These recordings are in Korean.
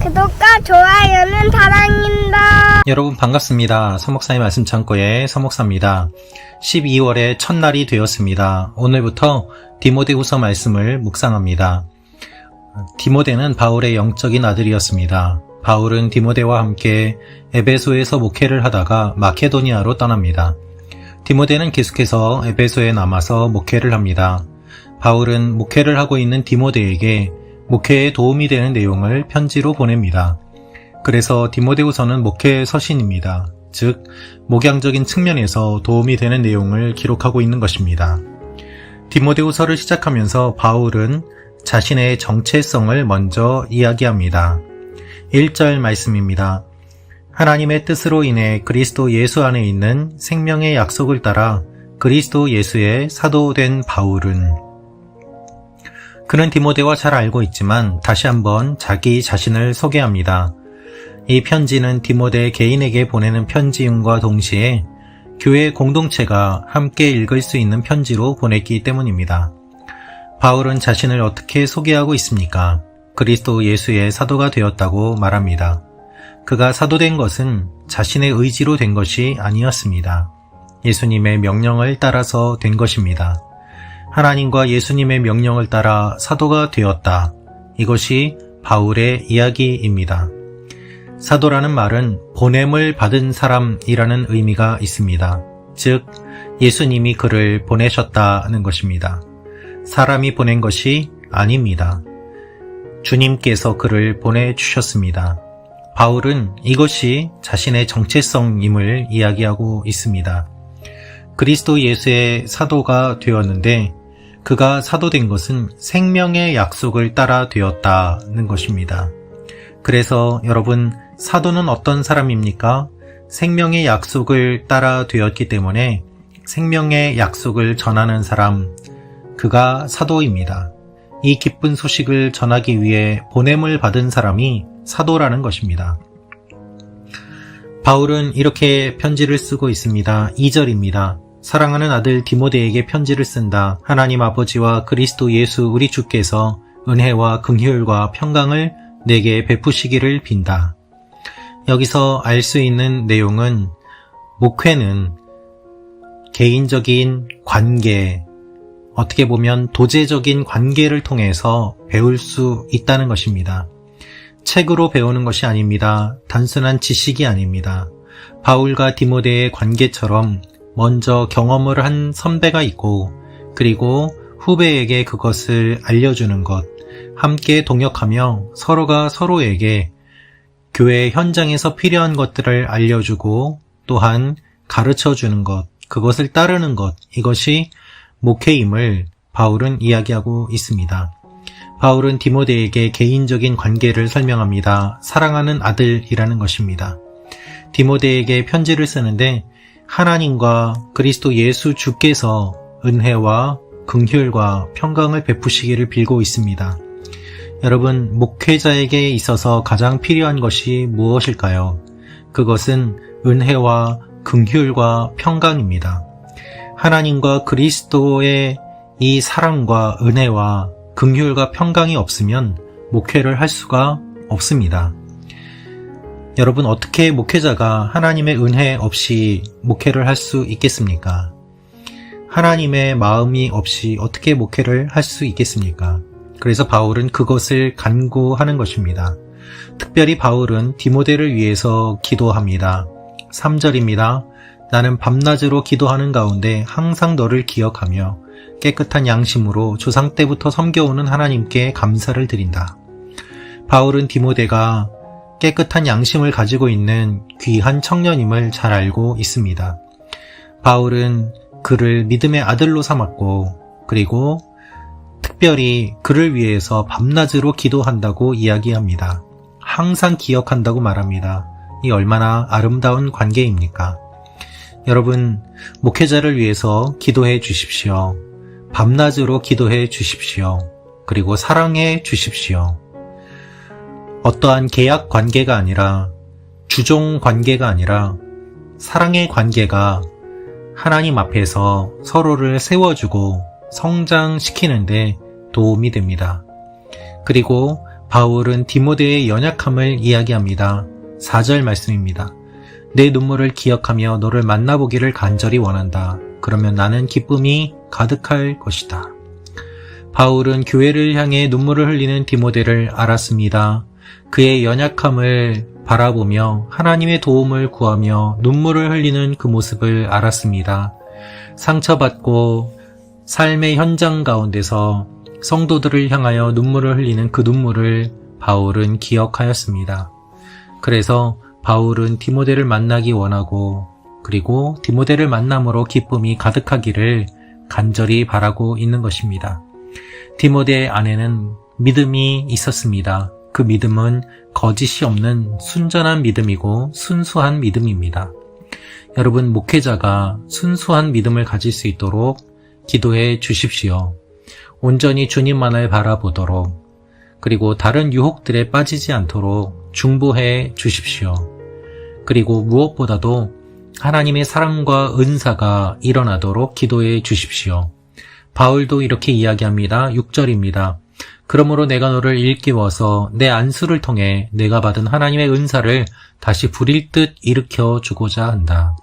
구독과 좋아요는 사랑입니다. 여러분 반갑습니다. 서목사의 말씀 창고의 서목사입니다. 12월의 첫날이 되었습니다. 오늘부터 디모데후서 말씀을 묵상합니다. 디모데는 바울의 영적인 아들이었습니다. 바울은 디모데와 함께 에베소에서 목회를 하다가 마케도니아로 떠납니다. 디모데는 계속해서 에베소에 남아서 목회를 합니다. 바울은 목회를 하고 있는 디모데에게 목회에 도움이 되는 내용을 편지로 보냅니다. 그래서 디모데후서는 목회 서신입니다. 즉, 목양적인 측면에서 도움이 되는 내용을 기록하고 있는 것입니다. 디모데후서를 시작하면서 바울은 자신의 정체성을 먼저 이야기합니다. 1절 말씀입니다. 하나님의 뜻으로 인해 그리스도 예수 안에 있는 생명의 약속을 따라 그리스도 예수의 사도된 바울은, 그는 디모데와 잘 알고 있지만 다시 한번 자기 자신을 소개합니다. 이 편지는 디모데 개인에게 보내는 편지임과 동시에 교회 공동체가 함께 읽을 수 있는 편지로 보냈기 때문입니다. 바울은 자신을 어떻게 소개하고 있습니까? 그리스도 예수의 사도가 되었다고 말합니다. 그가 사도된 것은 자신의 의지로 된 것이 아니었습니다. 예수님의 명령을 따라서 된 것입니다. 하나님과 예수님의 명령을 따라 사도가 되었다. 이것이 바울의 이야기입니다. 사도라는 말은 보냄을 받은 사람이라는 의미가 있습니다. 즉, 예수님이 그를 보내셨다는 것입니다. 사람이 보낸 것이 아닙니다. 주님께서 그를 보내주셨습니다. 바울은 이것이 자신의 정체성임을 이야기하고 있습니다. 그리스도 예수의 사도가 되었는데 그가 사도된 것은 생명의 약속을 따라 되었다는 것입니다. 그래서 여러분, 사도는 어떤 사람입니까? 생명의 약속을 따라 되었기 때문에 생명의 약속을 전하는 사람, 그가 사도입니다. 이 기쁜 소식을 전하기 위해 보냄을 받은 사람이 사도라는 것입니다. 바울은 이렇게 편지를 쓰고 있습니다. 2절입니다. 사랑하는 아들 디모데에게 편지를 쓴다. 하나님 아버지와 그리스도 예수 우리 주께서 은혜와 긍휼과 평강을 내게 베푸시기를 빈다. 여기서 알 수 있는 내용은 목회는 개인적인 관계, 어떻게 보면 도제적인 관계를 통해서 배울 수 있다는 것입니다. 책으로 배우는 것이 아닙니다. 단순한 지식이 아닙니다. 바울과 디모데의 관계처럼 먼저 경험을 한 선배가 있고, 그리고 후배에게 그것을 알려주는 것, 함께 동역하며 서로가 서로에게 교회 현장에서 필요한 것들을 알려주고 또한 가르쳐주는 것, 그것을 따르는 것, 이것이 목회임을 바울은 이야기하고 있습니다. 바울은 디모데에게 개인적인 관계를 설명합니다. 사랑하는 아들이라는 것입니다. 디모데에게 편지를 쓰는데 하나님과 그리스도 예수 주께서 은혜와 긍휼과 평강을 베푸시기를 빌고 있습니다. 여러분, 목회자에게 있어서 가장 필요한 것이 무엇일까요? 그것은 은혜와 긍휼과 평강입니다. 하나님과 그리스도의 이 사랑과 은혜와 긍휼과 평강이 없으면 목회를 할 수가 없습니다. 여러분, 어떻게 목회자가 하나님의 은혜 없이 목회를 할 수 있겠습니까? 하나님의 마음이 없이 어떻게 목회를 할 수 있겠습니까? 그래서 바울은 그것을 간구하는 것입니다. 특별히 바울은 디모데를 위해서 기도합니다. 3절입니다. 나는 밤낮으로 기도하는 가운데 항상 너를 기억하며 깨끗한 양심으로 조상 때부터 섬겨오는 하나님께 감사를 드린다. 바울은 디모데가 깨끗한 양심을 가지고 있는 귀한 청년임을 잘 알고 있습니다. 바울은 그를 믿음의 아들로 삼았고, 그리고 특별히 그를 위해서 밤낮으로 기도한다고 이야기합니다. 항상 기억한다고 말합니다. 이 얼마나 아름다운 관계입니까? 여러분, 목회자를 위해서 기도해 주십시오. 밤낮으로 기도해 주십시오. 그리고 사랑해 주십시오. 어떠한 계약 관계가 아니라, 주종 관계가 아니라 사랑의 관계가 하나님 앞에서 서로를 세워주고 성장시키는데 도움이 됩니다. 그리고 바울은 디모데의 연약함을 이야기합니다. 4절 말씀입니다. 내 눈물을 기억하며 너를 만나보기를 간절히 원한다. 그러면 나는 기쁨이 가득할 것이다. 바울은 교회를 향해 눈물을 흘리는 디모데를 알았습니다. 그의 연약함을 바라보며 하나님의 도움을 구하며 눈물을 흘리는 그 모습을 알았습니다. 상처받고 삶의 현장 가운데서 성도들을 향하여 눈물을 흘리는 그 눈물을 바울은 기억하였습니다. 그래서 바울은 디모데를 만나기 원하고 그리고 디모데를 만남으로 기쁨이 가득하기를 간절히 바라고 있는 것입니다. 디모데 안에는 믿음이 있었습니다. 그 믿음은 거짓이 없는 순전한 믿음이고 순수한 믿음입니다. 여러분, 목회자가 순수한 믿음을 가질 수 있도록 기도해 주십시오. 온전히 주님만을 바라보도록, 그리고 다른 유혹들에 빠지지 않도록 중보해 주십시오. 그리고 무엇보다도 하나님의 사랑과 은사가 일어나도록 기도해 주십시오. 바울도 이렇게 이야기합니다. 6절입니다. 그러므로 내가 너를 일깨워서 내 안수를 통해 내가 받은 하나님의 은사를 다시 부릴 듯 일으켜 주고자 한다.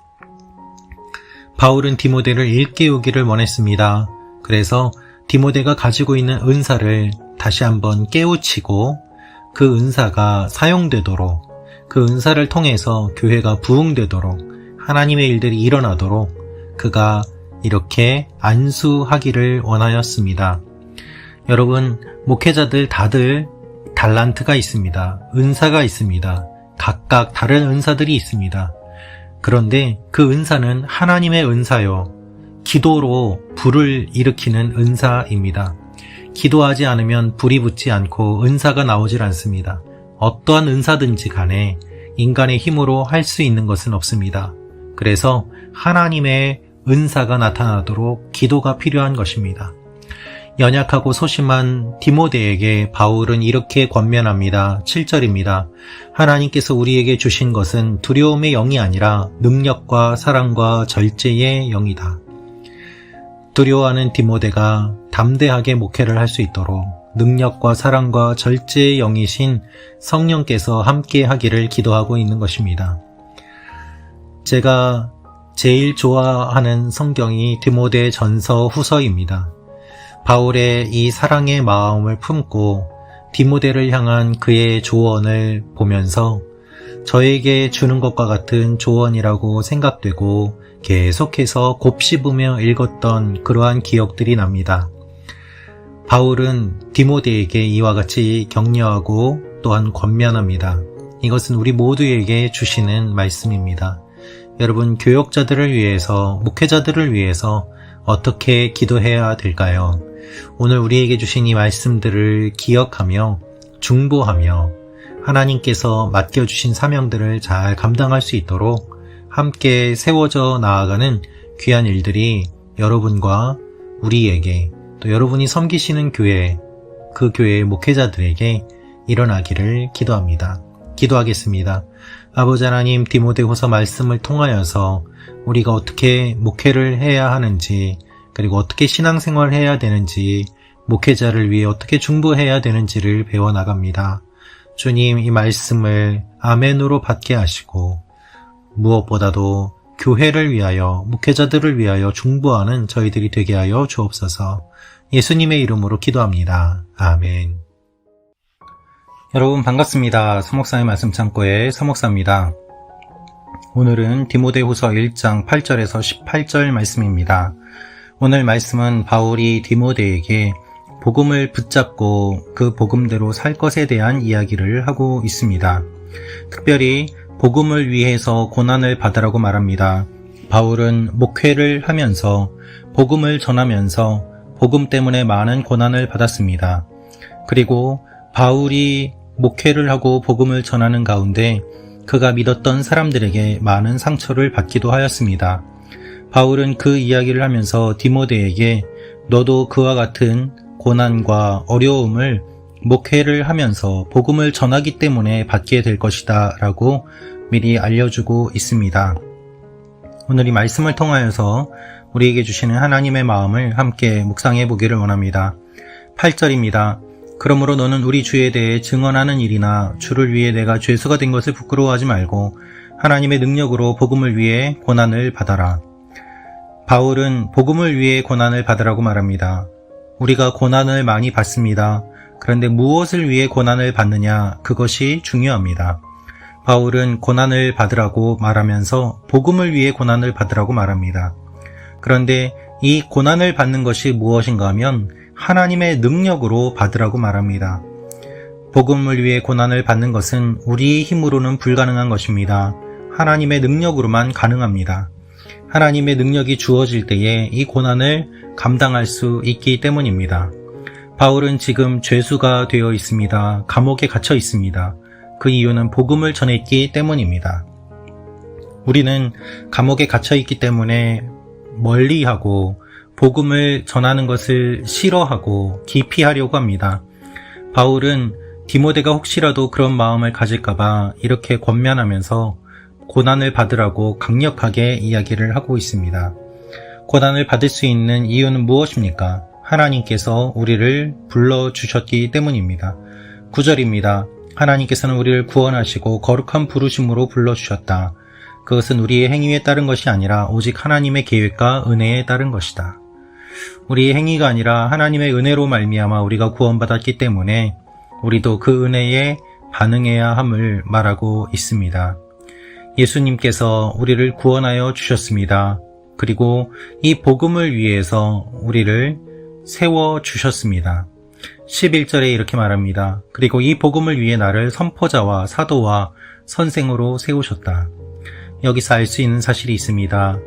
바울은 디모데를 일깨우기를 원했습니다. 그래서 디모데가 가지고 있는 은사를 다시 한번 깨우치고 그 은사가 사용되도록, 그 은사를 통해서 교회가 부흥되도록, 하나님의 일들이 일어나도록 그가 이렇게 안수하기를 원하였습니다. 여러분, 목회자들 다들 달란트가 있습니다. 은사가 있습니다. 각각 다른 은사들이 있습니다. 그런데 그 은사는 하나님의 은사요, 기도로 불을 일으키는 은사입니다. 기도하지 않으면 불이 붙지 않고 은사가 나오질 않습니다. 어떠한 은사든지 간에 인간의 힘으로 할 수 있는 것은 없습니다. 그래서 하나님의 은사가 나타나도록 기도가 필요한 것입니다. 연약하고 소심한 디모데에게 바울은 이렇게 권면합니다. 7절입니다. 하나님께서 우리에게 주신 것은 두려움의 영이 아니라 능력과 사랑과 절제의 영이다. 두려워하는 디모데가 담대하게 목회를 할 수 있도록 능력과 사랑과 절제의 영이신 성령께서 함께 하기를 기도하고 있는 것입니다. 제가 제일 좋아하는 성경이 디모데 전서 후서입니다. 바울의 이 사랑의 마음을 품고 디모데를 향한 그의 조언을 보면서 저에게 주는 것과 같은 조언이라고 생각되고 계속해서 곱씹으며 읽었던 그러한 기억들이 납니다. 바울은 디모데에게 이와 같이 격려하고 또한 권면합니다. 이것은 우리 모두에게 주시는 말씀입니다. 여러분, 교역자들을 위해서, 목회자들을 위해서 어떻게 기도해야 될까요? 오늘 우리에게 주신 이 말씀들을 기억하며 중보하며 하나님께서 맡겨주신 사명들을 잘 감당할 수 있도록 함께 세워져 나아가는 귀한 일들이 여러분과 우리에게, 또 여러분이 섬기시는 교회, 그 교회의 목회자들에게 일어나기를 기도합니다. 기도하겠습니다. 아버지 하나님, 디모데후서 말씀을 통하여서 우리가 어떻게 목회를 해야 하는지, 그리고 어떻게 신앙생활을 해야 되는지, 목회자를 위해 어떻게 중보해야 되는지를 배워나갑니다. 주님, 이 말씀을 아멘으로 받게 하시고 무엇보다도 교회를 위하여, 목회자들을 위하여 중보하는 저희들이 되게 하여 주옵소서. 예수님의 이름으로 기도합니다. 아멘. 여러분 반갑습니다. 서목사의 말씀 창고의 서목사입니다. 오늘은 디모데후서 1장 8절에서 18절 말씀입니다. 오늘 말씀은 바울이 디모데에게 복음을 붙잡고 그 복음대로 살 것에 대한 이야기를 하고 있습니다. 특별히 복음을 위해서 고난을 받으라고 말합니다. 바울은 목회를 하면서 복음을 전하면서 복음 때문에 많은 고난을 받았습니다. 그리고 바울이 목회를 하고 복음을 전하는 가운데 그가 믿었던 사람들에게 많은 상처를 받기도 하였습니다. 바울은 그 이야기를 하면서 디모데에게 너도 그와 같은 고난과 어려움을 목회를 하면서 복음을 전하기 때문에 받게 될 것이다 라고 미리 알려주고 있습니다. 오늘 이 말씀을 통하여서 우리에게 주시는 하나님의 마음을 함께 묵상해 보기를 원합니다. 8절입니다. 그러므로 너는 우리 주에 대해 증언하는 일이나 주를 위해 내가 죄수가 된 것을 부끄러워하지 말고 하나님의 능력으로 복음을 위해 고난을 받아라. 바울은 복음을 위해 고난을 받으라고 말합니다. 우리가 고난을 많이 받습니다. 그런데 무엇을 위해 고난을 받느냐, 그것이 중요합니다. 바울은 고난을 받으라고 말하면서 복음을 위해 고난을 받으라고 말합니다. 그런데 이 고난을 받는 것이 무엇인가 하면 하나님의 능력으로 받으라고 말합니다. 복음을 위해 고난을 받는 것은 우리의 힘으로는 불가능한 것입니다. 하나님의 능력으로만 가능합니다. 하나님의 능력이 주어질 때에 이 고난을 감당할 수 있기 때문입니다. 바울은 지금 죄수가 되어 있습니다. 감옥에 갇혀 있습니다. 그 이유는 복음을 전했기 때문입니다. 우리는 감옥에 갇혀 있기 때문에 멀리하고 복음을 전하는 것을 싫어하고 기피하려고 합니다. 바울은 디모데가 혹시라도 그런 마음을 가질까봐 이렇게 권면하면서 고난을 받으라고 강력하게 이야기를 하고 있습니다. 고난을 받을 수 있는 이유는 무엇입니까? 하나님께서 우리를 불러주셨기 때문입니다. 9절입니다. 하나님께서는 우리를 구원하시고 거룩한 부르심으로 불러주셨다. 그것은 우리의 행위에 따른 것이 아니라 오직 하나님의 계획과 은혜에 따른 것이다. 우리의 행위가 아니라 하나님의 은혜로 말미암아 우리가 구원받았기 때문에 우리도 그 은혜에 반응해야 함을 말하고 있습니다. 예수님께서 우리를 구원하여 주셨습니다. 그리고 이 복음을 위해서 우리를 세워주셨습니다. 11절에 이렇게 말합니다. 그리고 이 복음을 위해 나를 선포자와 사도와 선생으로 세우셨다. 여기서 알 수 있는 사실이 있습니다.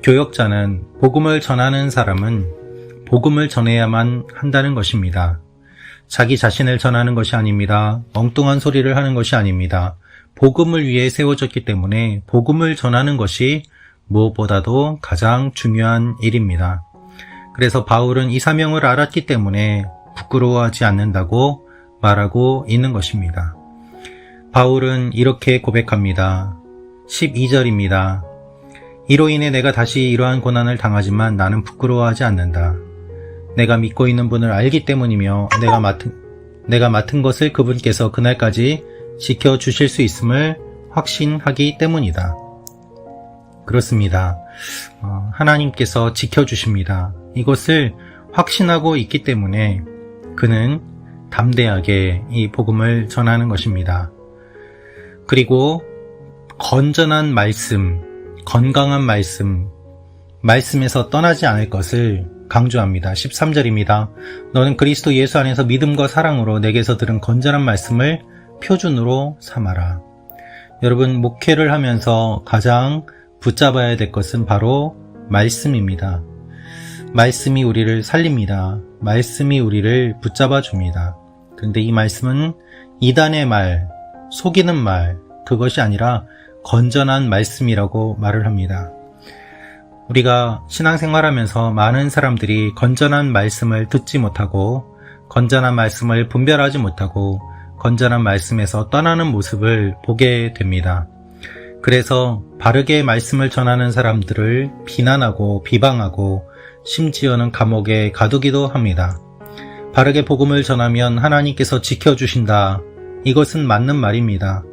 교역자는, 복음을 전하는 사람은 복음을 전해야만 한다는 것입니다. 자기 자신을 전하는 것이 아닙니다. 엉뚱한 소리를 하는 것이 아닙니다. 복음을 위해 세워졌기 때문에 복음을 전하는 것이 무엇보다도 가장 중요한 일입니다. 그래서 바울은 이 사명을 알았기 때문에 부끄러워하지 않는다고 말하고 있는 것입니다. 바울은 이렇게 고백합니다. 12절입니다. 이로 인해 내가 다시 이러한 고난을 당하지만 나는 부끄러워하지 않는다. 내가 믿고 있는 분을 알기 때문이며 내가 맡은 것을 그분께서 그날까지 지켜주실 수 있음을 확신하기 때문이다. 그렇습니다. 하나님께서 지켜주십니다. 이것을 확신하고 있기 때문에 그는 담대하게 이 복음을 전하는 것입니다. 그리고 건전한 말씀, 건강한 말씀에서 떠나지 않을 것을 강조합니다. 13절입니다. 너는 그리스도 예수 안에서 믿음과 사랑으로 내게서 들은 건전한 말씀을 표준으로 삼아라. 여러분, 목회를 하면서 가장 붙잡아야 될 것은 바로 말씀입니다. 말씀이 우리를 살립니다. 말씀이 우리를 붙잡아 줍니다. 그런데 이 말씀은 이단의 말, 속이는 말, 그것이 아니라 건전한 말씀이라고 말을 합니다. 우리가 신앙생활하면서 많은 사람들이 건전한 말씀을 듣지 못하고 건전한 말씀을 분별하지 못하고 건전한 말씀에서 떠나는 모습을 보게 됩니다. 그래서 바르게 말씀을 전하는 사람들을 비난하고 비방하고 심지어는 감옥에 가두기도 합니다. 바르게 복음을 전하면 하나님께서 지켜주신다. 이것은 맞는 말입니다.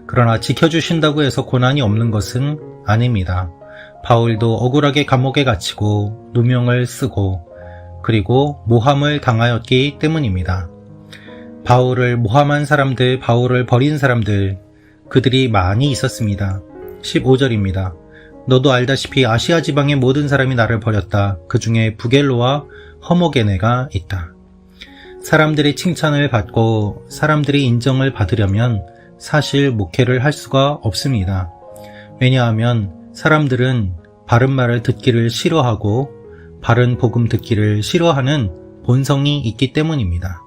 그러나 지켜주신다고 해서 고난이 없는 것은 아닙니다. 바울도 억울하게 감옥에 갇히고 누명을 쓰고 그리고 모함을 당하였기 때문입니다. 바울을 모함한 사람들, 바울을 버린 사람들, 그들이 많이 있었습니다. 15절입니다. 너도 알다시피 아시아 지방의 모든 사람이 나를 버렸다. 그 중에 부겔로와 허모게네가 있다. 사람들의 칭찬을 받고 사람들의 인정을 받으려면 사실 목회를 할 수가 없습니다. 왜냐하면 사람들은 바른 말을 듣기를 싫어하고 바른 복음 듣기를 싫어하는 본성이 있기 때문입니다.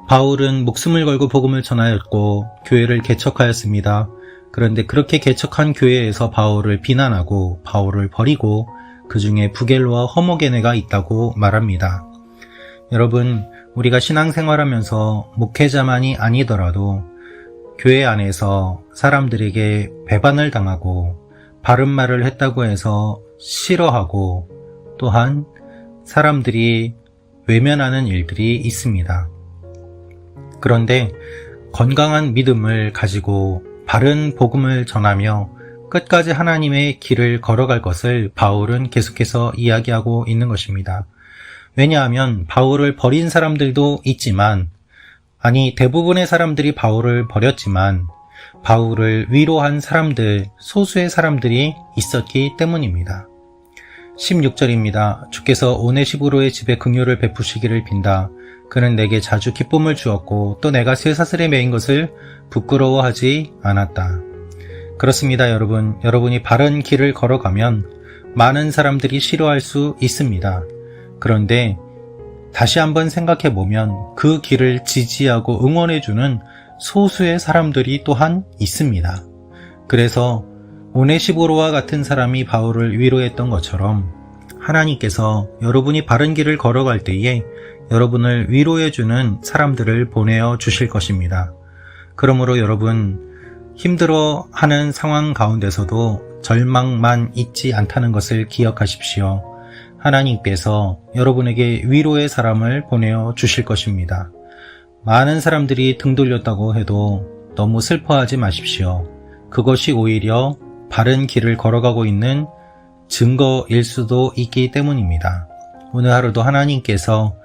바울은 목숨을 걸고 복음을 전하였고 교회를 개척하였습니다. 그런데 그렇게 개척한 교회에서 바울을 비난하고 바울을 버리고 그 중에 부겔로와 허모게네가 있다고 말합니다. 여러분, 우리가 신앙생활하면서 목회자만이 아니더라도 교회 안에서 사람들에게 배반을 당하고 바른 말을 했다고 해서 싫어하고 또한 사람들이 외면하는 일들이 있습니다. 그런데 건강한 믿음을 가지고 바른 복음을 전하며 끝까지 하나님의 길을 걸어갈 것을 바울은 계속해서 이야기하고 있는 것입니다. 왜냐하면 바울을 버린 사람들도 있지만, 아니 대부분의 사람들이 바울을 버렸지만 바울을 위로한 사람들, 소수의 사람들이 있었기 때문입니다. 16절입니다. 주께서 오네시부로의 집에 긍휼을 베푸시기를 빈다. 그는 내게 자주 기쁨을 주었고 또 내가 쇠사슬에 매인 것을 부끄러워하지 않았다. 그렇습니다, 여러분. 여러분이 바른 길을 걸어가면 많은 사람들이 싫어할 수 있습니다. 그런데 다시 한번 생각해보면 그 길을 지지하고 응원해주는 소수의 사람들이 또한 있습니다. 그래서 오네시보로와 같은 사람이 바울을 위로했던 것처럼 하나님께서 여러분이 바른 길을 걸어갈 때에 여러분을 위로해주는 사람들을 보내어 주실 것입니다. 그러므로 여러분, 힘들어하는 상황 가운데서도 절망만 있지 않다는 것을 기억하십시오. 하나님께서 여러분에게 위로의 사람을 보내어 주실 것입니다. 많은 사람들이 등 돌렸다고 해도 너무 슬퍼하지 마십시오. 그것이 오히려 바른 길을 걸어가고 있는 증거일 수도 있기 때문입니다. 오늘 하루도 하나님께서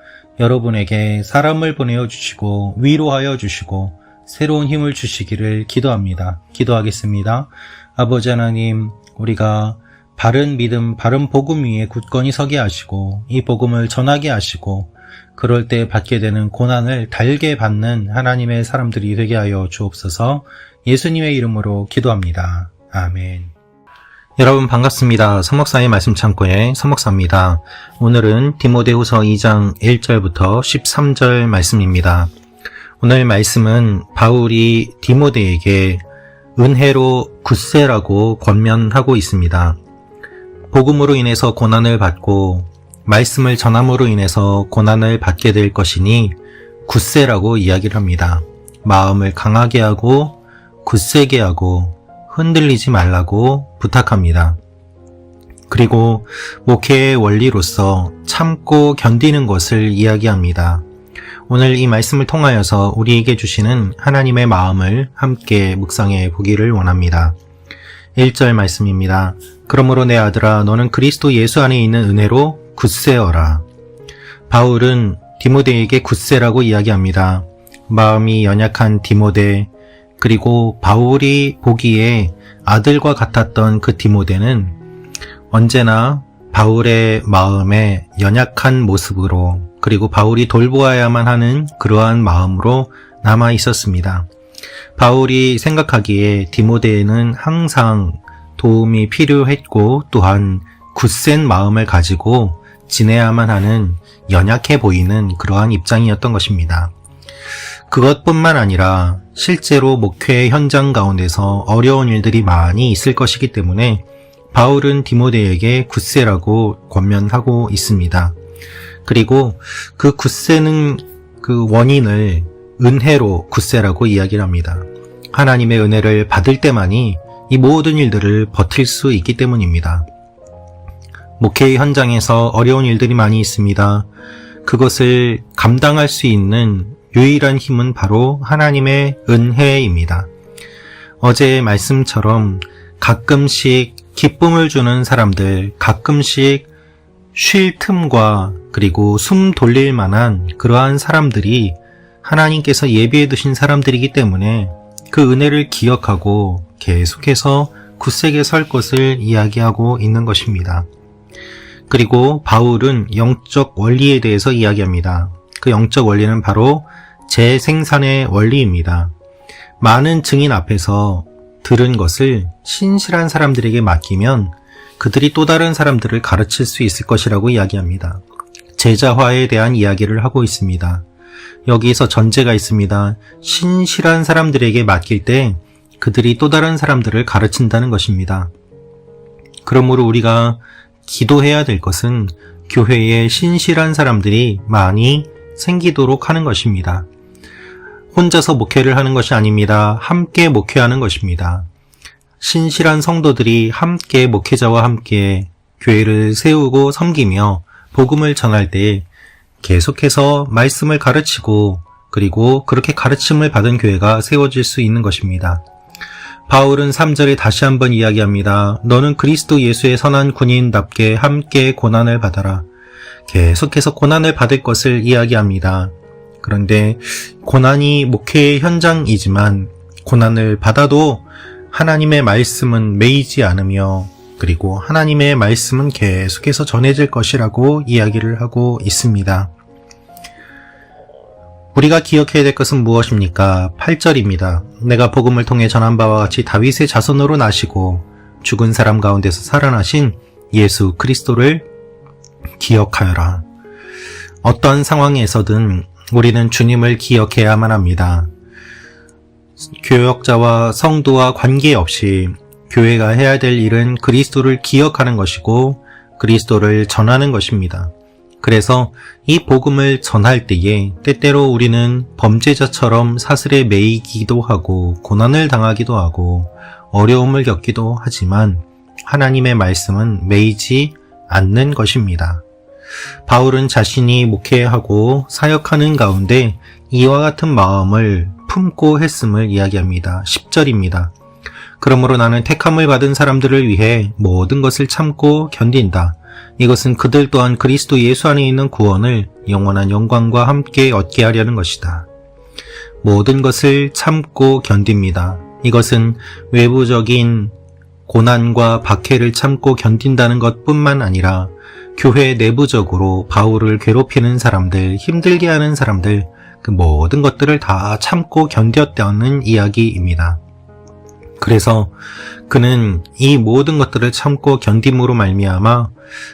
여러분에게 사람을 보내어 주시고 위로하여 주시고 새로운 힘을 주시기를 기도합니다. 기도하겠습니다. 아버지 하나님, 우리가 바른 믿음, 바른 복음 위에 굳건히 서게 하시고 이 복음을 전하게 하시고 그럴 때 받게 되는 고난을 달게 받는 하나님의 사람들이 되게 하여 주옵소서. 예수님의 이름으로 기도합니다. 아멘. 여러분 반갑습니다. 서목사의 말씀 창고의 서목사입니다. 오늘은 디모데후서 2장 1절부터 13절 말씀입니다. 오늘 말씀은 바울이 디모데에게 은혜로 굳세라고 권면하고 있습니다. 복음으로 인해서 고난을 받고 말씀을 전함으로 인해서 고난을 받게 될 것이니 굳세라고 이야기를 합니다. 마음을 강하게 하고 굳세게 하고 흔들리지 말라고 부탁합니다. 그리고 목회의 원리로서 참고 견디는 것을 이야기합니다. 오늘 이 말씀을 통하여서 우리에게 주시는 하나님의 마음을 함께 묵상해 보기를 원합니다. 1절 말씀입니다. 그러므로 내 아들아, 너는 그리스도 예수 안에 있는 은혜로 굳세어라. 바울은 디모데에게 굳세라고 이야기합니다. 마음이 연약한 디모데, 그리고 바울이 보기에 아들과 같았던 그 디모데는 언제나 바울의 마음에 연약한 모습으로, 그리고 바울이 돌보아야만 하는 그러한 마음으로 남아 있었습니다. 바울이 생각하기에 디모데에는 항상 도움이 필요했고 또한 굳센 마음을 가지고 지내야만 하는 연약해 보이는 그러한 입장이었던 것입니다. 그것뿐만 아니라 실제로 목회 현장 가운데서 어려운 일들이 많이 있을 것이기 때문에 바울은 디모데에게 굳세라고 권면하고 있습니다. 그리고 그 굳세는 그 원인을 은혜로 굳세라고 이야기를 합니다. 하나님의 은혜를 받을 때만이 이 모든 일들을 버틸 수 있기 때문입니다. 목회의 현장에서 어려운 일들이 많이 있습니다. 그것을 감당할 수 있는 유일한 힘은 바로 하나님의 은혜입니다. 어제의 말씀처럼 가끔씩 기쁨을 주는 사람들, 가끔씩 쉴 틈과 그리고 숨 돌릴 만한 그러한 사람들이 하나님께서 예비해 두신 사람들이기 때문에 그 은혜를 기억하고 계속해서 굳세게 설 것을 이야기하고 있는 것입니다. 그리고 바울은 영적 원리에 대해서 이야기합니다. 그 영적 원리는 바로 재생산의 원리입니다. 많은 증인 앞에서 들은 것을 신실한 사람들에게 맡기면 그들이 또 다른 사람들을 가르칠 수 있을 것이라고 이야기합니다. 제자화에 대한 이야기를 하고 있습니다. 여기서 전제가 있습니다. 신실한 사람들에게 맡길 때 그들이 또 다른 사람들을 가르친다는 것입니다. 그러므로 우리가 기도해야 될 것은 교회에 신실한 사람들이 많이 생기도록 하는 것입니다. 혼자서 목회를 하는 것이 아닙니다. 함께 목회하는 것입니다. 신실한 성도들이 함께 목회자와 함께 교회를 세우고 섬기며 복음을 전할 때 계속해서 말씀을 가르치고 그리고 그렇게 가르침을 받은 교회가 세워질 수 있는 것입니다. 바울은 3절에 다시 한번 이야기합니다. 너는 그리스도 예수의 선한 군인답게 함께 고난을 받아라. 계속해서 고난을 받을 것을 이야기합니다. 그런데 고난이 목회의 현장이지만 고난을 받아도 하나님의 말씀은 매이지 않으며 그리고 하나님의 말씀은 계속해서 전해질 것이라고 이야기를 하고 있습니다. 우리가 기억해야 될 것은 무엇입니까? 8절입니다. 내가 복음을 통해 전한 바와 같이 다윗의 자손으로 나시고 죽은 사람 가운데서 살아나신 예수 그리스도를 기억하여라. 어떤 상황에서든 우리는 주님을 기억해야만 합니다. 교역자와 성도와 관계없이 교회가 해야 될 일은 그리스도를 기억하는 것이고 그리스도를 전하는 것입니다. 그래서 이 복음을 전할 때에 때때로 우리는 범죄자처럼 사슬에 매이기도 하고 고난을 당하기도 하고 어려움을 겪기도 하지만 하나님의 말씀은 매이지 않는 것입니다. 바울은 자신이 목회하고 사역하는 가운데 이와 같은 마음을 품고 했음을 이야기합니다. 10절입니다. 그러므로 나는 택함을 받은 사람들을 위해 모든 것을 참고 견딘다. 이것은 그들 또한 그리스도 예수 안에 있는 구원을 영원한 영광과 함께 얻게 하려는 것이다. 모든 것을 참고 견딥니다. 이것은 외부적인 고난과 박해를 참고 견딘다는 것뿐만 아니라 교회 내부적으로 바울을 괴롭히는 사람들, 힘들게 하는 사람들, 그 모든 것들을 다 참고 견뎠다는 이야기입니다. 그래서 그는 이 모든 것들을 참고 견딤으로 말미암아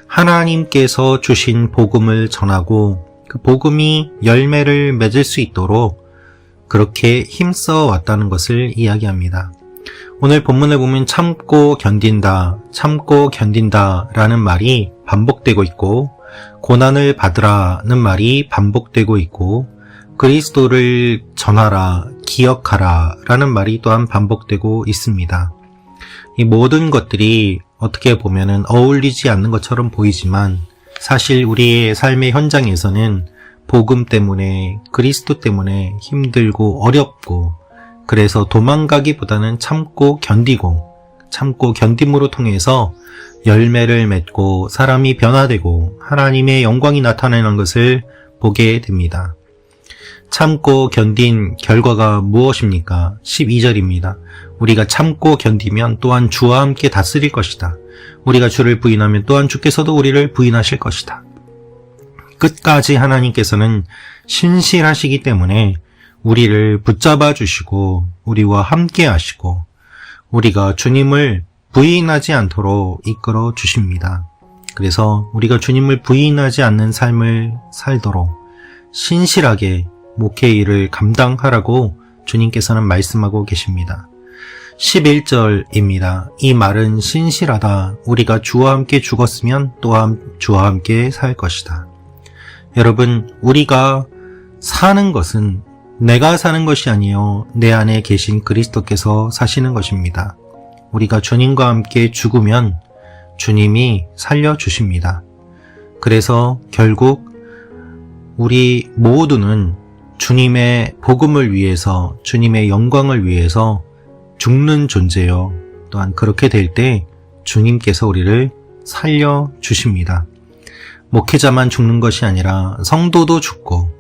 하나님께서 주신 복음을 전하고 그 복음이 열매를 맺을 수 있도록 그렇게 힘써 왔다는 것을 이야기합니다. 오늘 본문을 보면 참고 견딘다 라는 말이 반복되고 있고 고난을 받으라는 말이 반복되고 있고 그리스도를 전하라, 기억하라 라는 말이 또한 반복되고 있습니다. 이 모든 것들이 어떻게 보면은 어울리지 않는 것처럼 보이지만 사실 우리의 삶의 현장에서는 복음 때문에 그리스도 때문에 힘들고 어렵고 그래서 도망가기보다는 참고 견딤으로 통해서 열매를 맺고 사람이 변화되고 하나님의 영광이 나타나는 것을 보게 됩니다. 참고 견딘 결과가 무엇입니까? 12절입니다. 우리가 참고 견디면 또한 주와 함께 다스릴 것이다. 우리가 주를 부인하면 또한 주께서도 우리를 부인하실 것이다. 끝까지 하나님께서는 신실하시기 때문에 우리를 붙잡아 주시고 우리와 함께 하시고 우리가 주님을 부인하지 않도록 이끌어 주십니다. 그래서 우리가 주님을 부인하지 않는 삶을 살도록 신실하게 목회 일을 감당하라고 주님께서는 말씀하고 계십니다. 11절입니다. 이 말은 신실하다. 우리가 주와 함께 죽었으면 또한 주와 함께 살 것이다. 여러분, 우리가 사는 것은 내가 사는 것이 아니요 내 안에 계신 그리스도께서 사시는 것입니다. 우리가 주님과 함께 죽으면 주님이 살려주십니다. 그래서 결국 우리 모두는 주님의 복음을 위해서 주님의 영광을 위해서 죽는 존재요. 또한 그렇게 될 때 주님께서 우리를 살려주십니다. 목회자만 죽는 것이 아니라 성도도 죽고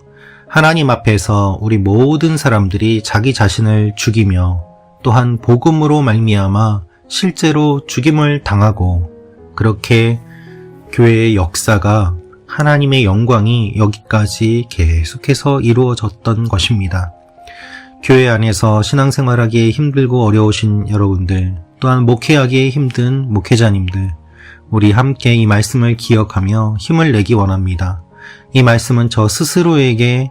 하나님 앞에서 우리 모든 사람들이 자기 자신을 죽이며 또한 복음으로 말미암아 실제로 죽임을 당하고 그렇게 교회의 역사가 하나님의 영광이 여기까지 계속해서 이루어졌던 것입니다. 교회 안에서 신앙생활하기에 힘들고 어려우신 여러분들, 또한 목회하기에 힘든 목회자님들, 우리 함께 이 말씀을 기억하며 힘을 내기 원합니다. 이 말씀은 저 스스로에게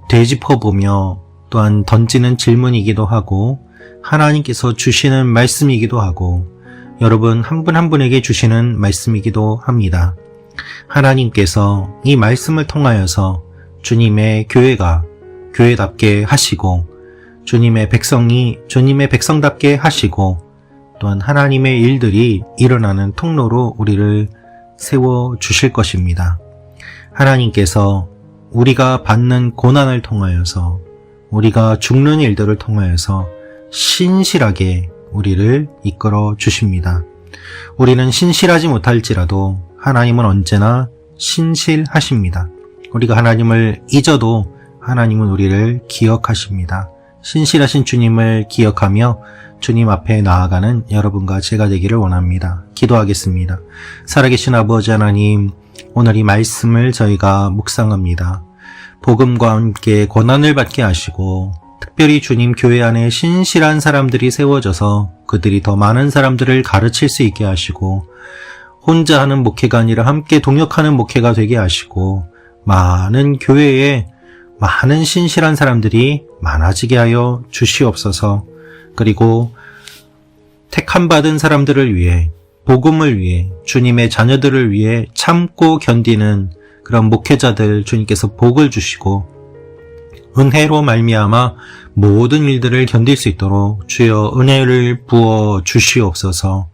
되짚어보며 또한 던지는 질문이기도 하고 하나님께서 주시는 말씀이기도 하고 여러분 한 분 한 분에게 주시는 말씀이기도 합니다. 하나님께서 이 말씀을 통하여서 주님의 교회가 교회답게 하시고 주님의 백성이 주님의 백성답게 하시고 또한 하나님의 일들이 일어나는 통로로 우리를 세워주실 것입니다. 하나님께서 우리가 받는 고난을 통하여서 우리가 죽는 일들을 통하여서 신실하게 우리를 이끌어 주십니다. 우리는 신실하지 못할지라도 하나님은 언제나 신실하십니다. 우리가 하나님을 잊어도 하나님은 우리를 기억하십니다. 신실하신 주님을 기억하며 주님 앞에 나아가는 여러분과 제가 되기를 원합니다. 기도하겠습니다. 살아계신 아버지 하나님, 오늘 이 말씀을 저희가 묵상합니다. 복음과 함께 고난을 받게 하시고 특별히 주님 교회 안에 신실한 사람들이 세워져서 그들이 더 많은 사람들을 가르칠 수 있게 하시고 혼자 하는 목회가 아니라 함께 동역하는 목회가 되게 하시고 많은 교회에 많은 신실한 사람들이 많아지게 하여 주시옵소서. 그리고 택함 받은 사람들을 위해, 복음을 위해, 주님의 자녀들을 위해 참고 견디는 그런 목회자들 주님께서 복을 주시고 은혜로 말미암아 모든 일들을 견딜 수 있도록 주여 은혜를 부어 주시옵소서.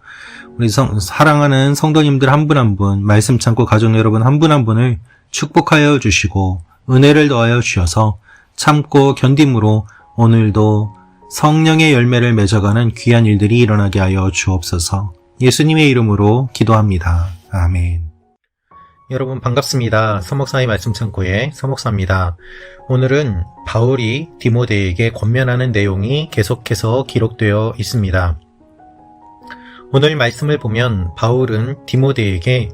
우리 사랑하는 성도님들 한 분 한 분, 말씀 참고 가족 여러분 한 분 한 분을 축복하여 주시고 은혜를 더하여 주셔서 참고 견딤으로 오늘도 성령의 열매를 맺어가는 귀한 일들이 일어나게 하여 주옵소서. 예수님의 이름으로 기도합니다. 아멘. 여러분 반갑습니다. 서목사의 말씀 창고의 서목사입니다. 오늘은 바울이 디모데에게 권면하는 내용이 계속해서 기록되어 있습니다. 오늘 말씀을 보면 바울은 디모데에게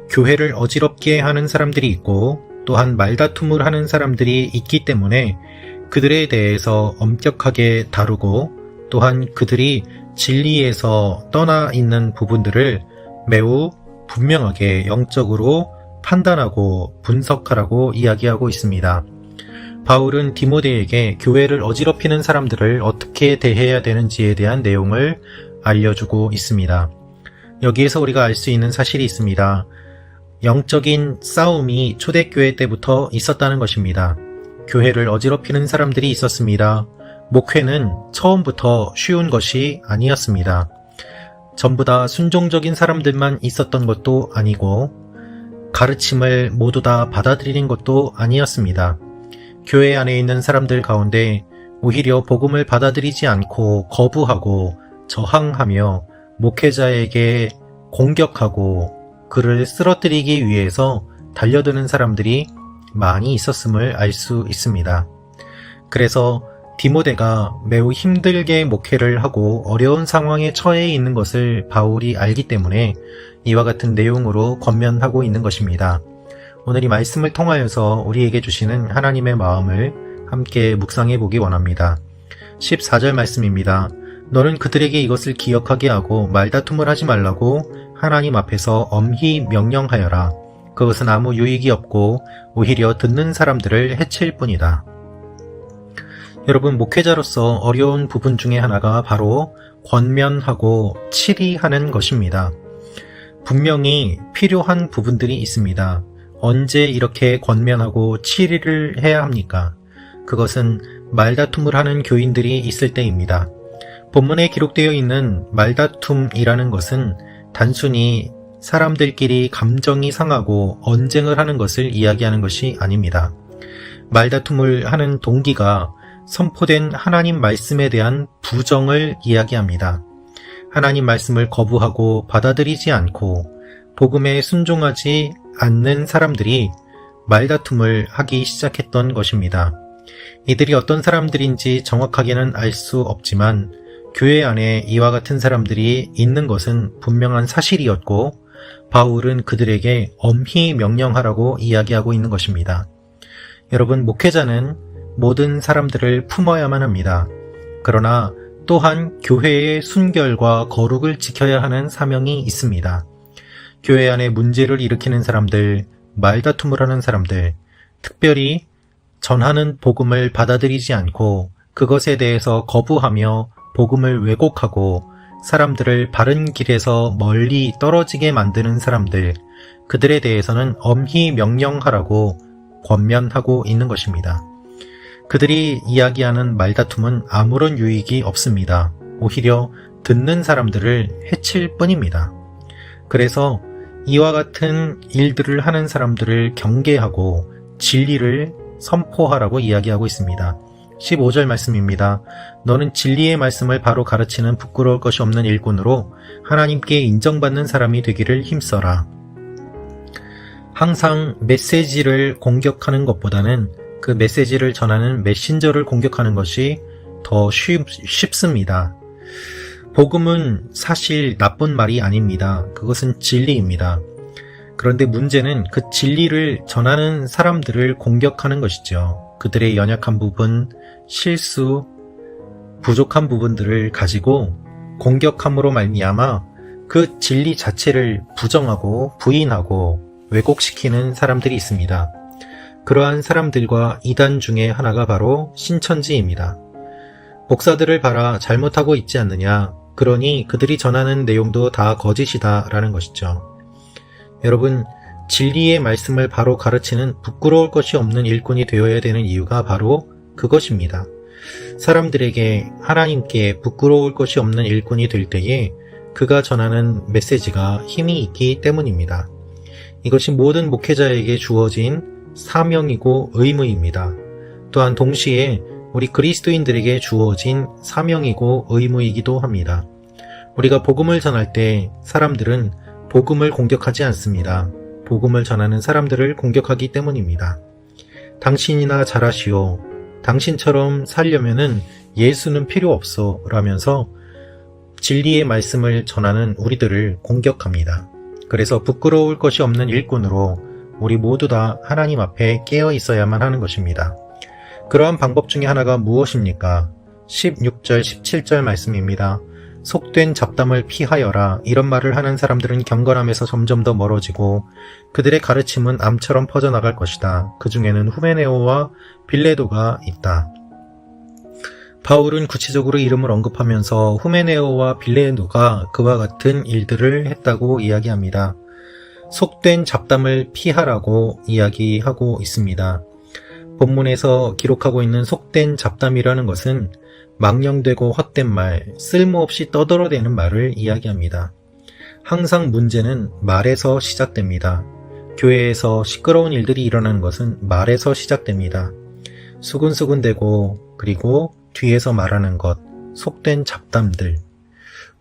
교회를 어지럽게 하는 사람들이 있고 또한 말다툼을 하는 사람들이 있기 때문에 그들에 대해서 엄격하게 다루고 또한 그들이 진리에서 떠나 있는 부분들을 매우 분명하게 영적으로 판단하고 분석하라고 이야기하고 있습니다. 바울은 디모데에게 교회를 어지럽히는 사람들을 어떻게 대해야 되는지에 대한 내용을 알려주고 있습니다. 여기에서 우리가 알 수 있는 사실이 있습니다. 영적인 싸움이 초대교회 때부터 있었다는 것입니다. 교회를 어지럽히는 사람들이 있었습니다. 목회는 처음부터 쉬운 것이 아니었습니다. 전부 다 순종적인 사람들만 있었던 것도 아니고 가르침을 모두 다 받아들이는 것도 아니었습니다. 교회 안에 있는 사람들 가운데 오히려 복음을 받아들이지 않고 거부하고 저항하며 목회자에게 공격하고 그를 쓰러뜨리기 위해서 달려드는 사람들이 많이 있었음을 알 수 있습니다. 그래서 디모데가 매우 힘들게 목회를 하고 어려운 상황에 처해 있는 것을 바울이 알기 때문에 이와 같은 내용으로 권면하고 있는 것입니다. 오늘 이 말씀을 통하여서 우리에게 주시는 하나님의 마음을 함께 묵상해 보기 원합니다. 14절 말씀입니다. 너는 그들에게 이것을 기억하게 하고 말다툼을 하지 말라고 하나님 앞에서 엄히 명령하여라. 그것은 아무 유익이 없고 오히려 듣는 사람들을 해칠 뿐이다. 여러분, 목회자로서 어려운 부분 중에 하나가 바로 권면하고 치리하는 것입니다. 분명히 필요한 부분들이 있습니다. 언제 이렇게 권면하고 치리를 해야 합니까? 그것은 말다툼을 하는 교인들이 있을 때입니다. 본문에 기록되어 있는 말다툼이라는 것은 단순히 사람들끼리 감정이 상하고 언쟁을 하는 것을 이야기하는 것이 아닙니다. 말다툼을 하는 동기가 선포된 하나님 말씀에 대한 부정을 이야기합니다. 하나님 말씀을 거부하고 받아들이지 않고 복음에 순종하지 않는 사람들이 말다툼을 하기 시작했던 것입니다. 이들이 어떤 사람들인지 정확하게는 알 수 없지만 교회 안에 이와 같은 사람들이 있는 것은 분명한 사실이었고 바울은 그들에게 엄히 명령하라고 이야기하고 있는 것입니다. 여러분, 목회자는 모든 사람들을 품어야만 합니다. 그러나 또한 교회의 순결과 거룩을 지켜야 하는 사명이 있습니다. 교회 안에 문제를 일으키는 사람들, 말다툼을 하는 사람들, 특별히 전하는 복음을 받아들이지 않고 그것에 대해서 거부하며 복음을 왜곡하고 사람들을 바른 길에서 멀리 떨어지게 만드는 사람들, 그들에 대해서는 엄히 명령하라고 권면하고 있는 것입니다. 그들이 이야기하는 말다툼은 아무런 유익이 없습니다. 오히려 듣는 사람들을 해칠 뿐입니다. 그래서 이와 같은 일들을 하는 사람들을 경계하고 진리를 선포하라고 이야기하고 있습니다. 15절 말씀입니다. 너는 진리의 말씀을 바로 가르치는 부끄러울 것이 없는 일꾼으로 하나님께 인정받는 사람이 되기를 힘써라. 항상 메시지를 공격하는 것보다는 그 메시지를 전하는 메신저를 공격하는 것이 더 쉽습니다. 복음은 사실 나쁜 말이 아닙니다. 그것은 진리입니다. 그런데 문제는 그 진리를 전하는 사람들을 공격하는 것이죠. 그들의 연약한 부분, 실수, 부족한 부분들을 가지고 공격함으로 말미암아 그 진리 자체를 부정하고 부인하고 왜곡시키는 사람들이 있습니다. 그러한 사람들과 이단 중에 하나가 바로 신천지입니다. 목사들을 봐라, 잘못하고 있지 않느냐, 그러니 그들이 전하는 내용도 다 거짓이다 라는 것이죠. 여러분, 진리의 말씀을 바로 가르치는 부끄러울 것이 없는 일꾼이 되어야 되는 이유가 바로 그것입니다. 사람들에게 하나님께 부끄러울 것이 없는 일꾼이 될 때에 그가 전하는 메시지가 힘이 있기 때문입니다. 이것이 모든 목회자에게 주어진 사명이고 의무입니다. 또한 동시에 우리 그리스도인들에게 주어진 사명이고 의무이기도 합니다. 우리가 복음을 전할 때 사람들은 복음을 공격하지 않습니다. 복음을 전하는 사람들을 공격하기 때문입니다. 당신이나 잘하시오. 당신처럼 살려면은 예수는 필요 없어 라면서 진리의 말씀을 전하는 우리들을 공격합니다. 그래서 부끄러울 것이 없는 일꾼으로 우리 모두 다 하나님 앞에 깨어 있어야만 하는 것입니다. 그러한 방법 중에 하나가 무엇입니까? 16절, 17절 말씀입니다. 속된 잡담을 피하여라. 이런 말을 하는 사람들은 경건함에서 점점 더 멀어지고 그들의 가르침은 암처럼 퍼져나갈 것이다. 그 중에는 후메네오와 빌레도가 있다. 바울은 구체적으로 이름을 언급하면서 후메네오와 빌레도가 그와 같은 일들을 했다고 이야기합니다. 속된 잡담을 피하라고 이야기하고 있습니다. 본문에서 기록하고 있는 속된 잡담이라는 것은 망령되고 헛된 말, 쓸모없이 떠들어대는 말을 이야기합니다. 항상 문제는 말에서 시작됩니다. 교회에서 시끄러운 일들이 일어나는 것은 말에서 시작됩니다. 수근수근대고 그리고 뒤에서 말하는 것, 속된 잡담들.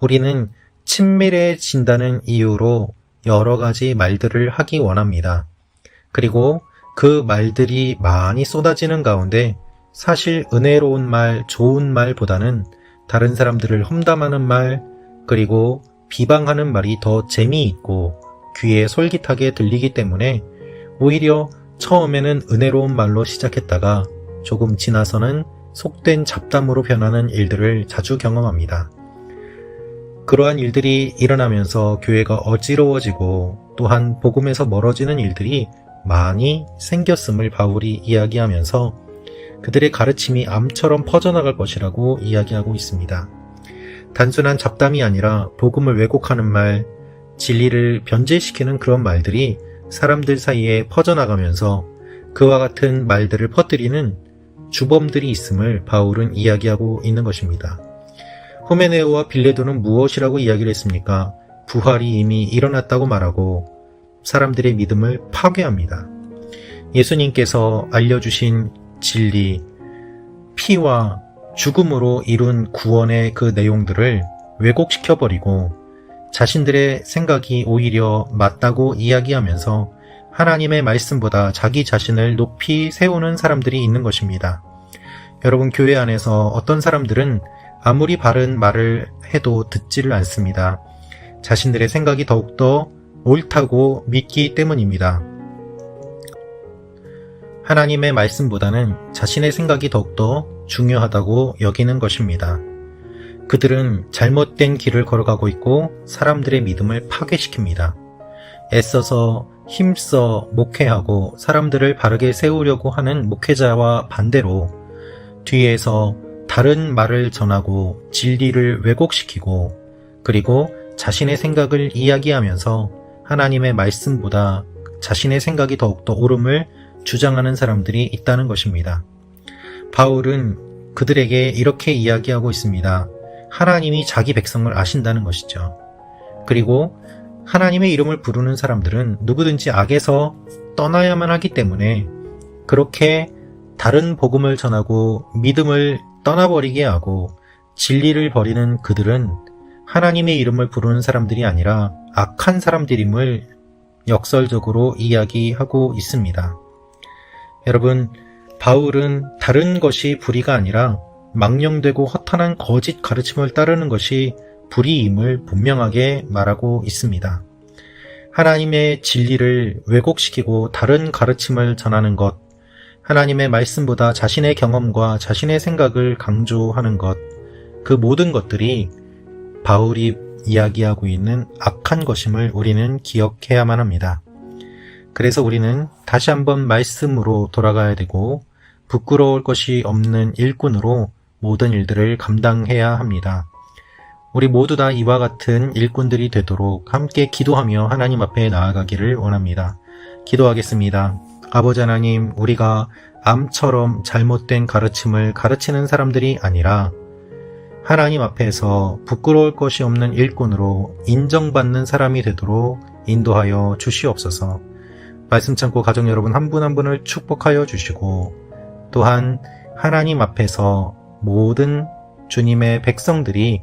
우리는 친밀해진다는 이유로 여러 가지 말들을 하기 원합니다. 그리고 그 말들이 많이 쏟아지는 가운데 사실 은혜로운 말, 좋은 말보다는 다른 사람들을 험담하는 말, 그리고 비방하는 말이 더 재미있고 귀에 솔깃하게 들리기 때문에 오히려 처음에는 은혜로운 말로 시작했다가 조금 지나서는 속된 잡담으로 변하는 일들을 자주 경험합니다. 그러한 일들이 일어나면서 교회가 어지러워지고 또한 복음에서 멀어지는 일들이 많이 생겼음을 바울이 이야기하면서 그들의 가르침이 암처럼 퍼져나갈 것이라고 이야기하고 있습니다. 단순한 잡담이 아니라 복음을 왜곡하는 말, 진리를 변질시키는 그런 말들이 사람들 사이에 퍼져나가면서 그와 같은 말들을 퍼뜨리는 주범들이 있음을 바울은 이야기하고 있는 것입니다. 후메네오와 빌레도는 무엇이라고 이야기를 했습니까? 부활이 이미 일어났다고 말하고 사람들의 믿음을 파괴합니다. 예수님께서 알려주신 진리, 피와 죽음으로 이룬 구원의 그 내용들을 왜곡시켜버리고 자신들의 생각이 오히려 맞다고 이야기하면서 하나님의 말씀보다 자기 자신을 높이 세우는 사람들이 있는 것입니다. 여러분, 교회 안에서 어떤 사람들은 아무리 바른 말을 해도 듣지를 않습니다. 자신들의 생각이 더욱더 옳다고 믿기 때문입니다. 하나님의 말씀보다는 자신의 생각이 더욱더 중요하다고 여기는 것입니다. 그들은 잘못된 길을 걸어가고 있고 사람들의 믿음을 파괴시킵니다. 애써서 힘써 목회하고 사람들을 바르게 세우려고 하는 목회자와 반대로 뒤에서 다른 말을 전하고 진리를 왜곡시키고 그리고 자신의 생각을 이야기하면서 하나님의 말씀보다 자신의 생각이 더욱더 옳음을 주장하는 사람들이 있다는 것입니다. 바울은 그들에게 이렇게 이야기하고 있습니다. 하나님이 자기 백성을 아신다는 것이죠. 그리고 하나님의 이름을 부르는 사람들은 누구든지 악에서 떠나야만 하기 때문에 그렇게 다른 복음을 전하고 믿음을 떠나버리게 하고 진리를 버리는 그들은 하나님의 이름을 부르는 사람들이 아니라 악한 사람들임을 역설적으로 이야기하고 있습니다. 여러분, 바울은 다른 것이 불의가 아니라 망령되고 허탄한 거짓 가르침을 따르는 것이 불의임을 분명하게 말하고 있습니다. 하나님의 진리를 왜곡시키고 다른 가르침을 전하는 것, 하나님의 말씀보다 자신의 경험과 자신의 생각을 강조하는 것, 그 모든 것들이 바울이 이야기하고 있는 악한 것임을 우리는 기억해야만 합니다. 그래서 우리는 다시 한번 말씀으로 돌아가야 되고 부끄러울 것이 없는 일꾼으로 모든 일들을 감당해야 합니다. 우리 모두 다 이와 같은 일꾼들이 되도록 함께 기도하며 하나님 앞에 나아가기를 원합니다. 기도하겠습니다. 아버지 하나님, 우리가 암처럼 잘못된 가르침을 가르치는 사람들이 아니라 하나님 앞에서 부끄러울 것이 없는 일꾼으로 인정받는 사람이 되도록 인도하여 주시옵소서. 말씀 참고 가정 여러분 한 분 한 분을 축복하여 주시고 또한 하나님 앞에서 모든 주님의 백성들이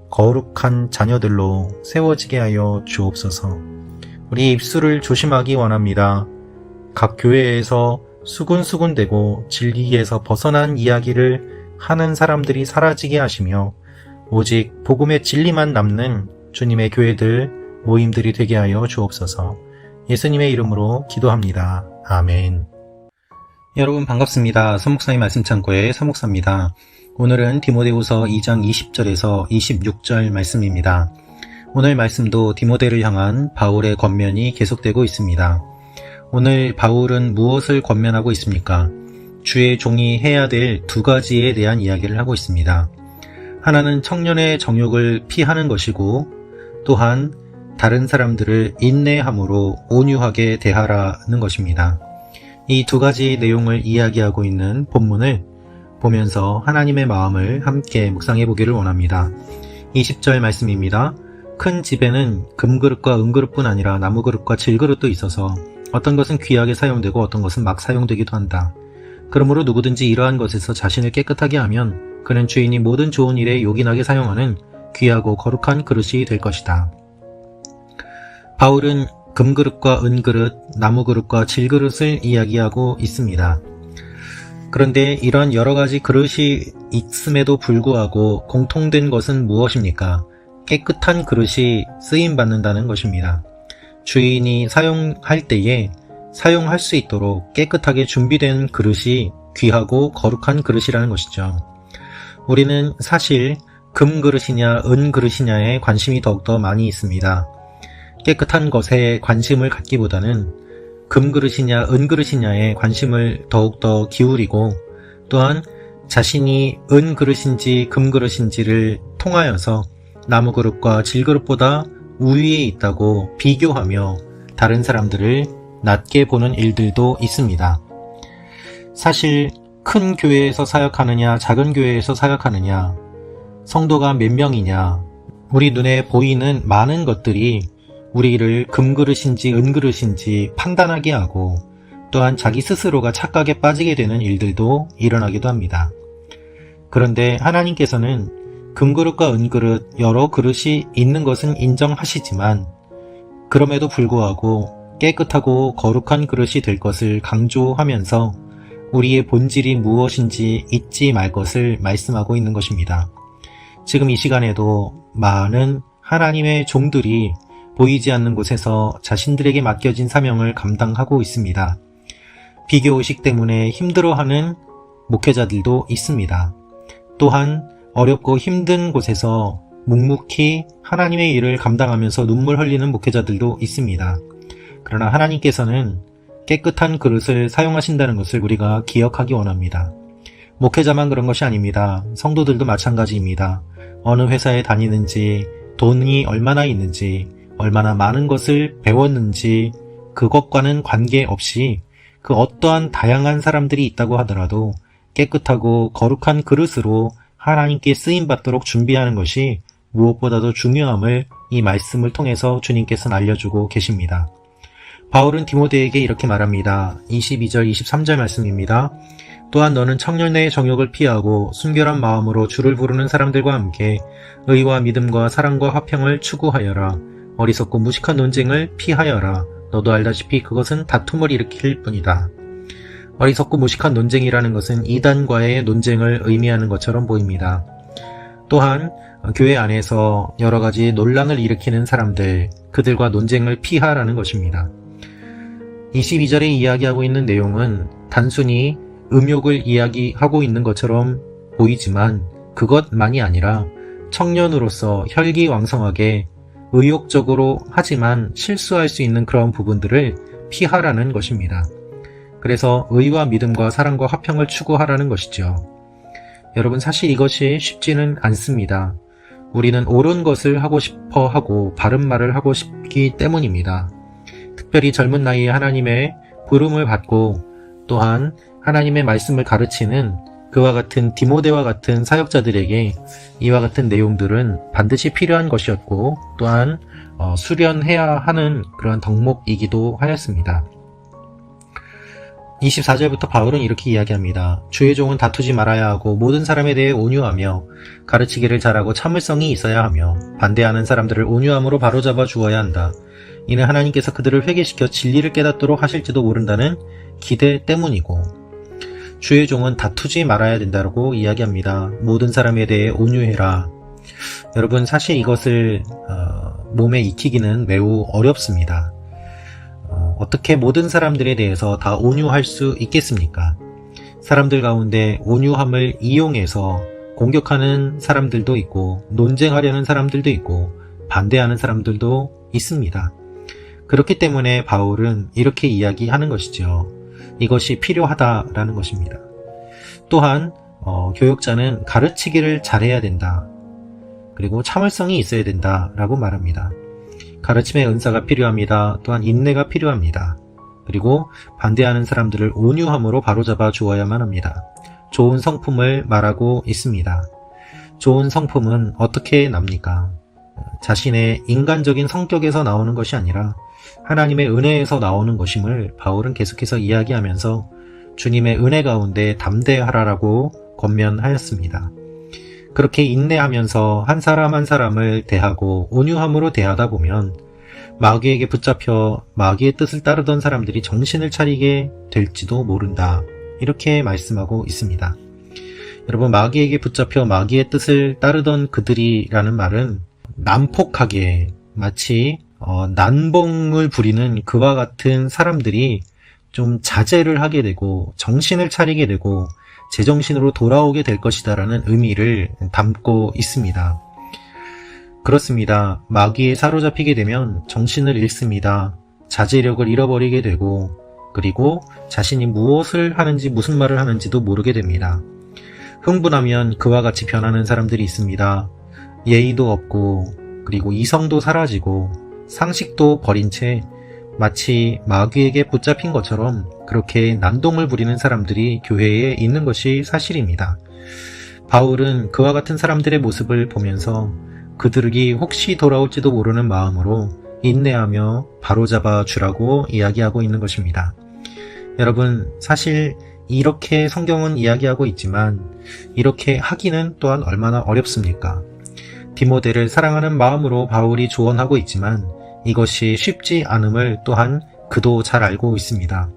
거룩한 자녀들로 세워지게 하여 주옵소서. 우리 입술을 조심하기 원합니다. 각 교회에서 수군수군대고 진리에서 벗어난 이야기를 하는 사람들이 사라지게 하시며 오직 복음의 진리만 남는 주님의 교회들, 모임들이 되게 하여 주옵소서. 예수님의 이름으로 기도합니다. 아멘. 여러분 반갑습니다. 서목사의 말씀 창고의 서목사입니다. 오늘은 디모데후서 2장 20절에서 26절 말씀입니다. 오늘 말씀도 디모데를 향한 바울의 권면이 계속되고 있습니다. 오늘 바울은 무엇을 권면하고 있습니까? 주의 종이 해야 될 두 가지에 대한 이야기를 하고 있습니다. 하나는 청년의 정욕을 피하는 것이고 또한 다른 사람들을 인내함으로 온유하게 대하라는 것입니다. 이 두 가지 내용을 이야기하고 있는 본문을 보면서 하나님의 마음을 함께 묵상해 보기를 원합니다. 20절 말씀입니다. 큰 집에는 금그릇과 은그릇뿐 아니라 나무그릇과 질그릇도 있어서 어떤 것은 귀하게 사용되고 어떤 것은 막 사용되기도 한다. 그러므로 누구든지 이러한 것에서 자신을 깨끗하게 하면 그는 주인이 모든 좋은 일에 요긴하게 사용하는 귀하고 거룩한 그릇이 될 것이다. 바울은 금그릇과 은그릇, 나무그릇과 질그릇을 이야기하고 있습니다. 그런데 이런 여러 가지 그릇이 있음에도 불구하고 공통된 것은 무엇입니까? 깨끗한 그릇이 쓰임받는다는 것입니다. 주인이 사용할 때에 사용할 수 있도록 깨끗하게 준비된 그릇이 귀하고 거룩한 그릇이라는 것이죠. 우리는 사실 금그릇이냐 은그릇이냐에 관심이 더욱더 많이 있습니다. 깨끗한 것에 관심을 갖기보다는 금그릇이냐 은그릇이냐에 관심을 더욱더 기울이고 또한 자신이 은그릇인지 금그릇인지를 통하여서 나무그릇과 질그릇보다 우위에 있다고 비교하며 다른 사람들을 낮게 보는 일들도 있습니다. 사실 큰 교회에서 사역하느냐 작은 교회에서 사역하느냐 성도가 몇 명이냐 우리 눈에 보이는 많은 것들이 우리를 금그릇인지 은그릇인지 판단하게 하고 또한 자기 스스로가 착각에 빠지게 되는 일들도 일어나기도 합니다. 그런데 하나님께서는 금그릇과 은그릇 여러 그릇이 있는 것은 인정하시지만 그럼에도 불구하고 깨끗하고 거룩한 그릇이 될 것을 강조하면서 우리의 본질이 무엇인지 잊지 말 것을 말씀하고 있는 것입니다. 지금 이 시간에도 많은 하나님의 종들이 보이지 않는 곳에서 자신들에게 맡겨진 사명을 감당하고 있습니다. 비교의식 때문에 힘들어하는 목회자들도 있습니다. 또한 어렵고 힘든 곳에서 묵묵히 하나님의 일을 감당하면서 눈물 흘리는 목회자들도 있습니다. 그러나 하나님께서는 깨끗한 그릇을 사용하신다는 것을 우리가 기억하기 원합니다. 목회자만 그런 것이 아닙니다. 성도들도 마찬가지입니다. 어느 회사에 다니는지, 돈이 얼마나 있는지, 얼마나 많은 것을 배웠는지 그것과는 관계없이 그 어떠한 다양한 사람들이 있다고 하더라도 깨끗하고 거룩한 그릇으로 하나님께 쓰임받도록 준비하는 것이 무엇보다도 중요함을 이 말씀을 통해서 주님께서는 알려주고 계십니다. 바울은 디모데에게 이렇게 말합니다. 22절 23절 말씀입니다. 또한 너는 청년의 정욕을 피하고 순결한 마음으로 주를 부르는 사람들과 함께 의와 믿음과 사랑과 화평을 추구하여라. 어리석고 무식한 논쟁을 피하여라. 너도 알다시피 그것은 다툼을 일으킬 뿐이다. 어리석고 무식한 논쟁이라는 것은 이단과의 논쟁을 의미하는 것처럼 보입니다. 또한 교회 안에서 여러 가지 논란을 일으키는 사람들, 그들과 논쟁을 피하라는 것입니다. 22절에 이야기하고 있는 내용은 단순히 음욕을 이야기하고 있는 것처럼 보이지만 그것만이 아니라 청년으로서 혈기왕성하게 의욕적으로 하지만 실수할 수 있는 그런 부분들을 피하라는 것입니다. 그래서 의와 믿음과 사랑과 화평을 추구하라는 것이죠. 여러분, 사실 이것이 쉽지는 않습니다. 우리는 옳은 것을 하고 싶어 하고 바른 말을 하고 싶기 때문입니다. 특별히 젊은 나이에 하나님의 부름을 받고 또한 하나님의 말씀을 가르치는 그와 같은 디모데와 같은 사역자들에게 이와 같은 내용들은 반드시 필요한 것이었고 또한 수련해야 하는 그런 덕목이기도 하였습니다. 24절부터 바울은 이렇게 이야기합니다. 주의 종은 다투지 말아야 하고 모든 사람에 대해 온유하며 가르치기를 잘하고 참을성이 있어야 하며 반대하는 사람들을 온유함으로 바로잡아 주어야 한다. 이는 하나님께서 그들을 회개시켜 진리를 깨닫도록 하실지도 모른다는 기대 때문이고, 주의 종은 다투지 말아야 된다고 이야기합니다. 모든 사람에 대해 온유해라. 여러분, 사실 이것을 몸에 익히기는 매우 어렵습니다. 어떻게 모든 사람들에 대해서 다 온유할 수 있겠습니까? 사람들 가운데 온유함을 이용해서 공격하는 사람들도 있고 논쟁하려는 사람들도 있고 반대하는 사람들도 있습니다. 그렇기 때문에 바울은 이렇게 이야기하는 것이죠. 이것이 필요하다라는 것입니다. 또한 교육자는 가르치기를 잘해야 된다. 그리고 참을성이 있어야 된다라고 말합니다. 가르침의 은사가 필요합니다. 또한 인내가 필요합니다. 그리고 반대하는 사람들을 온유함으로 바로잡아 주어야만 합니다. 좋은 성품을 말하고 있습니다. 좋은 성품은 어떻게 납니까? 자신의 인간적인 성격에서 나오는 것이 아니라 하나님의 은혜에서 나오는 것임을 바울은 계속해서 이야기하면서 주님의 은혜 가운데 담대하라라고 권면하였습니다. 그렇게 인내하면서 한 사람 한 사람을 대하고 온유함으로 대하다 보면 마귀에게 붙잡혀 마귀의 뜻을 따르던 사람들이 정신을 차리게 될지도 모른다. 이렇게 말씀하고 있습니다. 여러분, 마귀에게 붙잡혀 마귀의 뜻을 따르던 그들이라는 말은 난폭하게 마치 난봉을 부리는 그와 같은 사람들이 좀 자제를 하게 되고 정신을 차리게 되고 제정신으로 돌아오게 될 것이다라는 의미를 담고 있습니다. 그렇습니다. 마귀에 사로잡히게 되면 정신을 잃습니다. 자제력을 잃어버리게 되고 그리고 자신이 무엇을 하는지 무슨 말을 하는지도 모르게 됩니다. 흥분하면 그와 같이 변하는 사람들이 있습니다. 예의도 없고 그리고 이성도 사라지고 상식도 버린 채 마치 마귀에게 붙잡힌 것처럼 그렇게 난동을 부리는 사람들이 교회에 있는 것이 사실입니다. 바울은 그와 같은 사람들의 모습을 보면서 그들이 혹시 돌아올지도 모르는 마음으로 인내하며 바로잡아 주라고 이야기하고 있는 것입니다. 여러분, 사실 이렇게 성경은 이야기하고 있지만 이렇게 하기는 또한 얼마나 어렵습니까? 디모데를 사랑하는 마음으로 바울이 조언하고 있지만 이것이 쉽지 않음을 또한 그도 잘 알고 있습니다.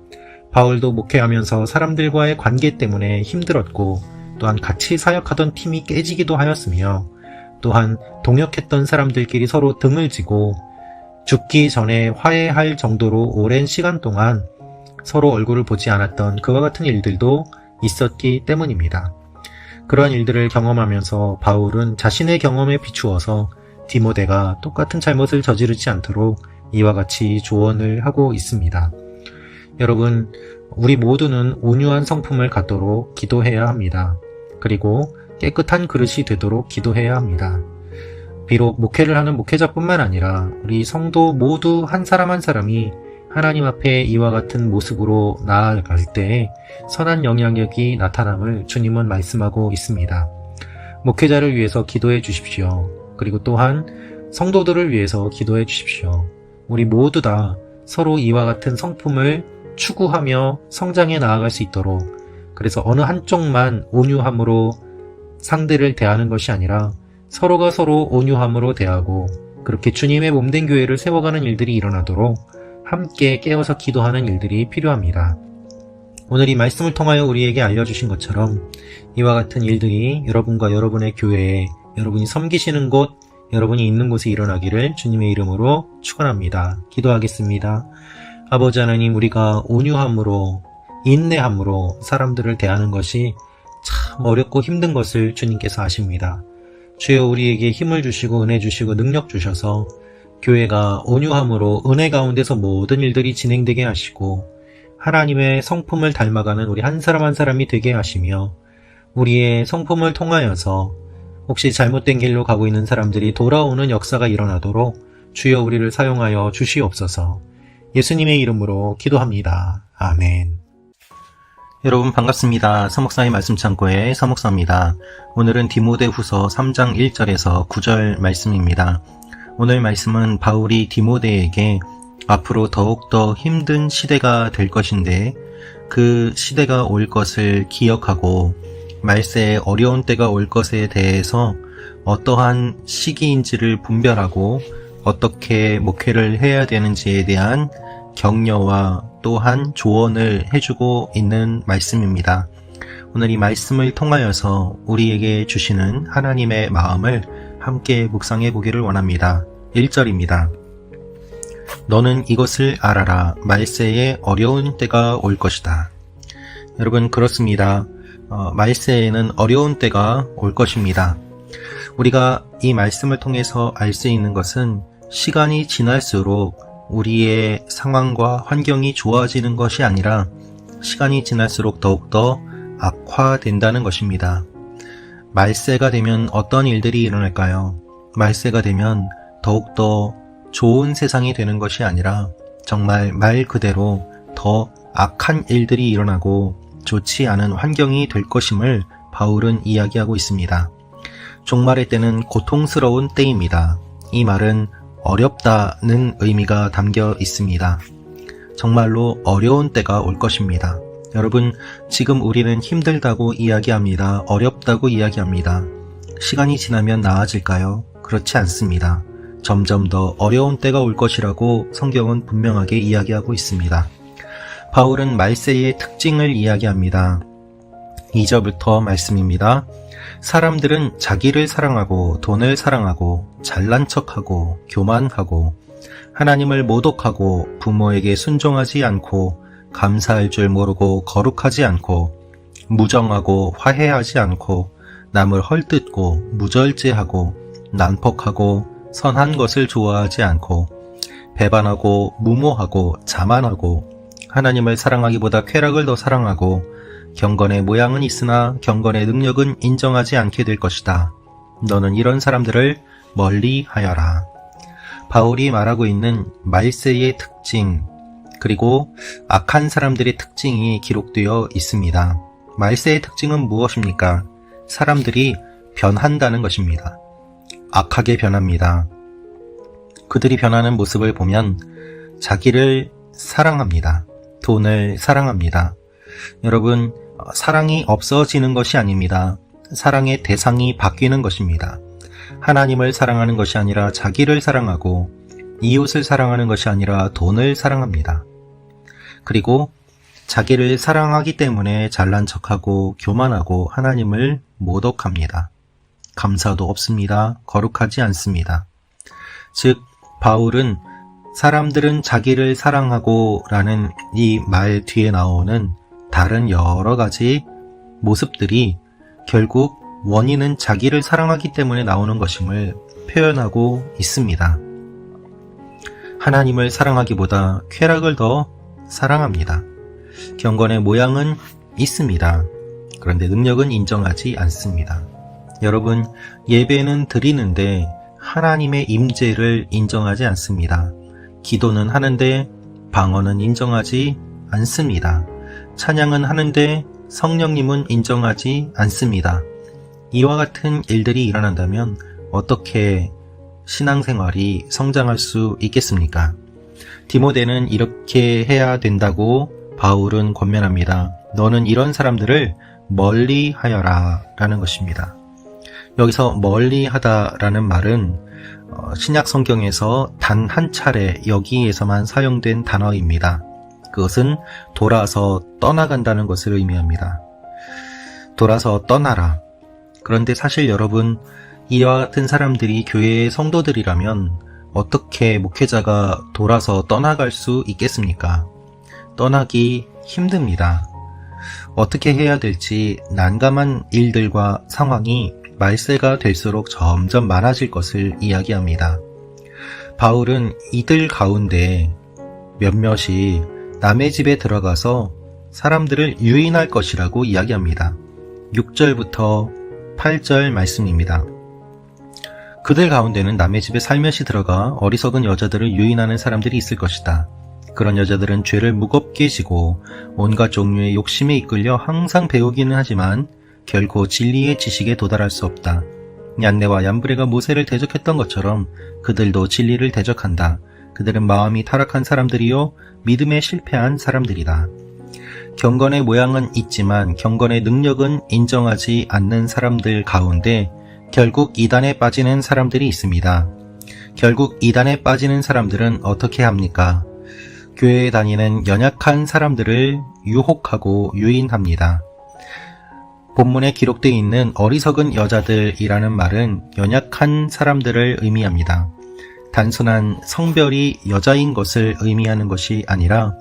바울도 목회하면서 사람들과의 관계 때문에 힘들었고 또한 같이 사역하던 팀이 깨지기도 하였으며 또한 동역했던 사람들끼리 서로 등을 지고 죽기 전에 화해할 정도로 오랜 시간 동안 서로 얼굴을 보지 않았던 그와 같은 일들도 있었기 때문입니다. 그러한 일들을 경험하면서 바울은 자신의 경험에 비추어서 디모데가 똑같은 잘못을 저지르지 않도록 이와 같이 조언을 하고 있습니다. 여러분, 우리 모두는 온유한 성품을 갖도록 기도해야 합니다. 그리고 깨끗한 그릇이 되도록 기도해야 합니다. 비록 목회를 하는 목회자뿐만 아니라 우리 성도 모두 한 사람 한 사람이 하나님 앞에 이와 같은 모습으로 나아갈 때 선한 영향력이 나타남을 주님은 말씀하고 있습니다. 목회자를 위해서 기도해 주십시오. 그리고 또한 성도들을 위해서 기도해 주십시오. 우리 모두 다 서로 이와 같은 성품을 추구하며 성장해 나아갈 수 있도록, 그래서 어느 한쪽만 온유함으로 상대를 대하는 것이 아니라 서로가 서로 온유함으로 대하고, 그렇게 주님의 몸된 교회를 세워가는 일들이 일어나도록 함께 깨어서 기도하는 일들이 필요합니다. 오늘 이 말씀을 통하여 우리에게 알려주신 것처럼 이와 같은 일들이 여러분과 여러분의 교회에, 여러분이 섬기시는 곳, 여러분이 있는 곳에 일어나기를 주님의 이름으로 축원합니다. 기도하겠습니다. 아버지 하나님, 우리가 온유함으로, 인내함으로 사람들을 대하는 것이 참 어렵고 힘든 것을 주님께서 아십니다. 주여, 우리에게 힘을 주시고 은혜 주시고 능력 주셔서 교회가 온유함으로 은혜 가운데서 모든 일들이 진행되게 하시고 하나님의 성품을 닮아가는 우리 한 사람 한 사람이 되게 하시며, 우리의 성품을 통하여서 혹시 잘못된 길로 가고 있는 사람들이 돌아오는 역사가 일어나도록 주여 우리를 사용하여 주시옵소서. 예수님의 이름으로 기도합니다. 아멘. 여러분 반갑습니다. 서목사의 말씀 창고의 서목사입니다. 오늘은 디모데후서 3장 1절에서 9절 말씀입니다. 오늘 말씀은 바울이 디모데에게 앞으로 더욱더 힘든 시대가 될 것인데 그 시대가 올 것을 기억하고 말세에 어려운 때가 올 것에 대해서 어떠한 시기인지를 분별하고 어떻게 목회를 해야 되는지에 대한 격려와 또한 조언을 해주고 있는 말씀입니다. 오늘 이 말씀을 통하여서 우리에게 주시는 하나님의 마음을 함께 묵상해 보기를 원합니다. 1절입니다. 너는 이것을 알아라. 말세에 어려운 때가 올 것이다. 여러분, 그렇습니다. 말세에는 어려운 때가 올 것입니다. 우리가 이 말씀을 통해서 알 수 있는 것은 시간이 지날수록 우리의 상황과 환경이 좋아지는 것이 아니라 시간이 지날수록 더욱더 악화된다는 것입니다. 말세가 되면 어떤 일들이 일어날까요? 말세가 되면 더욱더 좋은 세상이 되는 것이 아니라 정말 말 그대로 더 악한 일들이 일어나고 좋지 않은 환경이 될 것임을 바울은 이야기하고 있습니다. 종말의 때는 고통스러운 때입니다. 이 말은 어렵다는 의미가 담겨 있습니다. 정말로 어려운 때가 올 것입니다. 여러분, 지금 우리는 힘들다고 이야기합니다. 어렵다고 이야기합니다. 시간이 지나면 나아질까요? 그렇지 않습니다. 점점 더 어려운 때가 올 것이라고 성경은 분명하게 이야기하고 있습니다. 바울은 말세의 특징을 이야기합니다. 2절부터 말씀입니다. 사람들은 자기를 사랑하고 돈을 사랑하고 잘난 척하고 교만하고 하나님을 모독하고 부모에게 순종하지 않고 감사할 줄 모르고 거룩하지 않고 무정하고 화해하지 않고 남을 헐뜯고 무절제하고 난폭하고 선한 것을 좋아하지 않고 배반하고 무모하고 자만하고 하나님을 사랑하기보다 쾌락을 더 사랑하고 경건의 모양은 있으나 경건의 능력은 인정하지 않게 될 것이다. 너는 이런 사람들을 멀리 하여라. 바울이 말하고 있는 말세의 특징, 그리고 악한 사람들의 특징이 기록되어 있습니다. 말세의 특징은 무엇입니까? 사람들이 변한다는 것입니다. 악하게 변합니다. 그들이 변하는 모습을 보면 자기를 사랑합니다. 돈을 사랑합니다. 여러분, 사랑이 없어지는 것이 아닙니다. 사랑의 대상이 바뀌는 것입니다. 하나님을 사랑하는 것이 아니라 자기를 사랑하고 이웃을 사랑하는 것이 아니라 돈을 사랑합니다. 그리고 자기를 사랑하기 때문에 잘난 척하고 교만하고 하나님을 모독합니다. 감사도 없습니다. 거룩하지 않습니다. 즉, 바울은 사람들은 자기를 사랑하고 라는 이 말 뒤에 나오는 다른 여러 가지 모습들이 결국 원인은 자기를 사랑하기 때문에 나오는 것임을 표현하고 있습니다. 하나님을 사랑하기보다 쾌락을 더 사랑합니다. 경건의 모양은 있습니다. 그런데 능력은 인정하지 않습니다. 여러분, 예배는 드리는데 하나님의 임재를 인정하지 않습니다. 기도는 하는데 방언은 인정하지 않습니다. 찬양은 하는데 성령님은 인정하지 않습니다. 이와 같은 일들이 일어난다면 어떻게 신앙생활이 성장할 수 있겠습니까? 디모데는 이렇게 해야 된다고 바울은 권면합니다. 너는 이런 사람들을 멀리 하여라 라는 것입니다. 여기서 멀리 하다라는 말은 신약 성경에서 단 한 차례 여기에서만 사용된 단어입니다. 그것은 돌아서 떠나간다는 것을 의미합니다. 돌아서 떠나라. 그런데 사실 여러분, 이와 같은 사람들이 교회의 성도들이라면 어떻게 목회자가 돌아서 떠나갈 수 있겠습니까? 떠나기 힘듭니다. 어떻게 해야 될지 난감한 일들과 상황이 말세가 될수록 점점 많아질 것을 이야기합니다. 바울은 이들 가운데 몇몇이 남의 집에 들어가서 사람들을 유인할 것이라고 이야기합니다. 6절부터 8절 말씀입니다. 그들 가운데는 남의 집에 살며시 들어가 어리석은 여자들을 유인하는 사람들이 있을 것이다. 그런 여자들은 죄를 무겁게 지고 온갖 종류의 욕심에 이끌려 항상 배우기는 하지만 결코 진리의 지식에 도달할 수 없다. 얀네와 얀브레가 모세를 대적했던 것처럼 그들도 진리를 대적한다. 그들은 마음이 타락한 사람들이요 믿음에 실패한 사람들이다. 경건의 모양은 있지만 경건의 능력은 인정하지 않는 사람들 가운데 결국 이단에 빠지는 사람들이 있습니다. 결국 이단에 빠지는 사람들은 어떻게 합니까? 교회에 다니는 연약한 사람들을 유혹하고 유인합니다. 본문에 기록되어 있는 어리석은 여자들이라는 말은 연약한 사람들을 의미합니다. 단순한 성별이 여자인 것을 의미하는 것이 아니라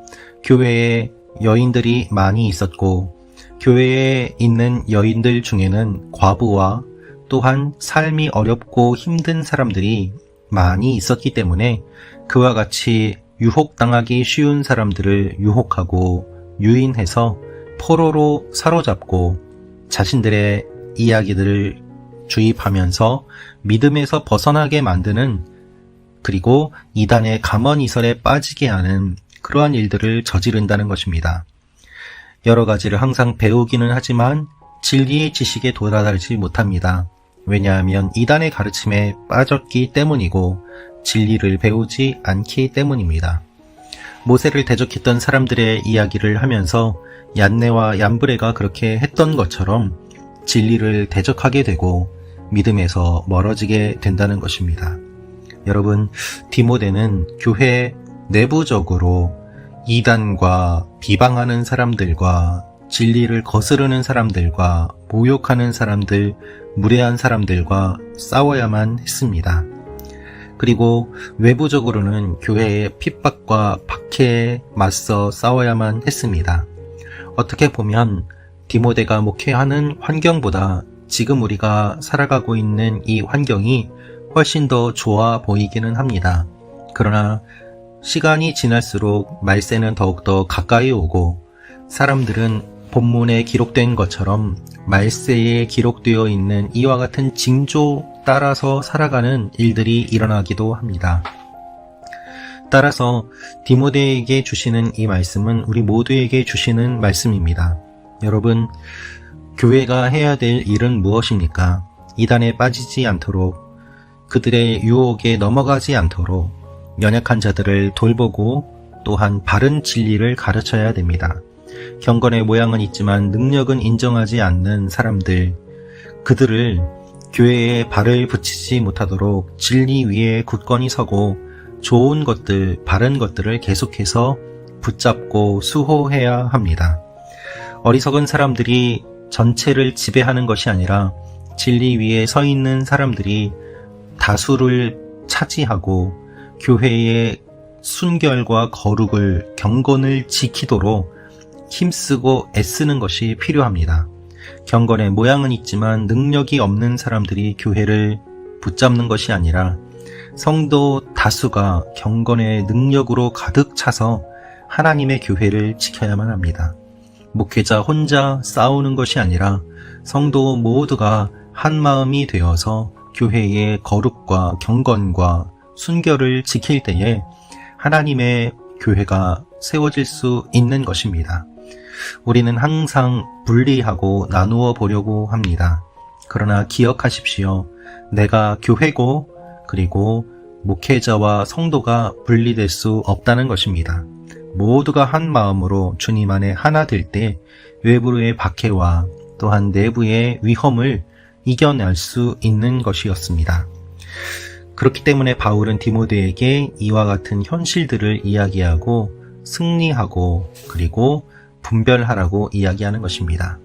교회에 여인들이 많이 있었고 교회에 있는 여인들 중에는 과부와 또한 삶이 어렵고 힘든 사람들이 많이 있었기 때문에 그와 같이 유혹당하기 쉬운 사람들을 유혹하고 유인해서 포로로 사로잡고 자신들의 이야기들을 주입하면서 믿음에서 벗어나게 만드는, 그리고 이단의 가먼이설에 빠지게 하는 그러한 일들을 저지른다는 것입니다. 여러 가지를 항상 배우기는 하지만 진리의 지식에 도달하지 못합니다. 왜냐하면 이단의 가르침에 빠졌기 때문이고 진리를 배우지 않기 때문입니다. 모세를 대적했던 사람들의 이야기를 하면서 얀네와 얀브레가 그렇게 했던 것처럼 진리를 대적하게 되고 믿음에서 멀어지게 된다는 것입니다. 여러분, 디모데는 교회 내부적으로 이단과 비방하는 사람들과 진리를 거스르는 사람들과 모욕하는 사람들, 무례한 사람들과 싸워야만 했습니다. 그리고 외부적으로는 교회의 핍박과 박해에 맞서 싸워야만 했습니다. 어떻게 보면 디모데가 목회하는 환경보다 지금 우리가 살아가고 있는 이 환경이 훨씬 더 좋아 보이기는 합니다. 그러나 시간이 지날수록 말세는 더욱더 가까이 오고 사람들은 본문에 기록된 것처럼 말세에 기록되어 있는 이와 같은 징조 따라서 살아가는 일들이 일어나기도 합니다. 따라서 디모데에게 주시는 이 말씀은 우리 모두에게 주시는 말씀입니다. 여러분, 교회가 해야 될 일은 무엇입니까? 이단에 빠지지 않도록, 그들의 유혹에 넘어가지 않도록 연약한 자들을 돌보고 또한 바른 진리를 가르쳐야 됩니다. 경건의 모양은 있지만 능력은 인정하지 않는 사람들, 그들을 교회에 발을 붙이지 못하도록 진리 위에 굳건히 서고 좋은 것들, 바른 것들을 계속해서 붙잡고 수호해야 합니다. 어리석은 사람들이 전체를 지배하는 것이 아니라 진리 위에 서 있는 사람들이 다수를 차지하고 교회의 순결과 거룩을, 경건을 지키도록 힘쓰고 애쓰는 것이 필요합니다. 경건의 모양은 있지만 능력이 없는 사람들이 교회를 붙잡는 것이 아니라 성도 다수가 경건의 능력으로 가득 차서 하나님의 교회를 지켜야만 합니다. 목회자 혼자 싸우는 것이 아니라 성도 모두가 한 마음이 되어서 교회의 거룩과 경건과 순결을 지킬 때에 하나님의 교회가 세워질 수 있는 것입니다. 우리는 항상 분리하고 나누어 보려고 합니다. 그러나 기억하십시오. 내가 교회고 그리고 목회자와 성도가 분리될 수 없다는 것입니다. 모두가 한 마음으로 주님 안에 하나 될 때 외부의 박해와 또한 내부의 위험을 이겨낼 수 있는 것이었습니다. 그렇기 때문에 바울은 디모데에게 이와 같은 현실들을 이야기하고 승리하고 그리고 분별하라고 이야기하는 것입니다.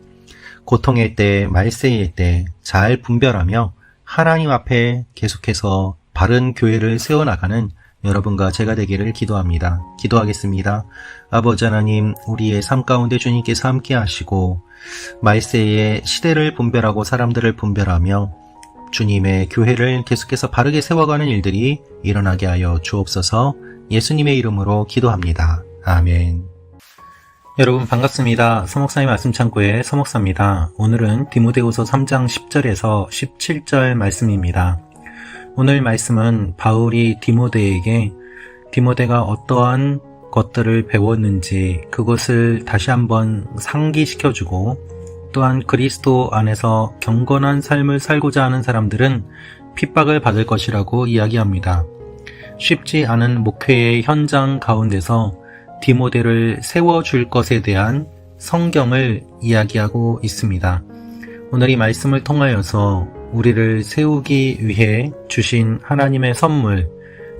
고통의 때, 말세의 때 잘 분별하며 하나님 앞에 계속해서 바른 교회를 세워나가는 여러분과 제가 되기를 기도합니다. 기도하겠습니다. 아버지 하나님, 우리의 삶 가운데 주님께서 함께 하시고 말세의 시대를 분별하고 사람들을 분별하며 주님의 교회를 계속해서 바르게 세워가는 일들이 일어나게 하여 주옵소서. 예수님의 이름으로 기도합니다. 아멘. 여러분 반갑습니다. 서목사의 말씀창고의 서목사입니다. 오늘은 디모데후서 3장 10절에서 17절 말씀입니다. 오늘 말씀은 바울이 디모데에게 디모데가 어떠한 것들을 배웠는지 그것을 다시 한번 상기시켜주고 또한 그리스도 안에서 경건한 삶을 살고자 하는 사람들은 핍박을 받을 것이라고 이야기합니다. 쉽지 않은 목회의 현장 가운데서 디모데를 세워줄 것에 대한 성경을 이야기하고 있습니다. 오늘 이 말씀을 통하여서 우리를 세우기 위해 주신 하나님의 선물,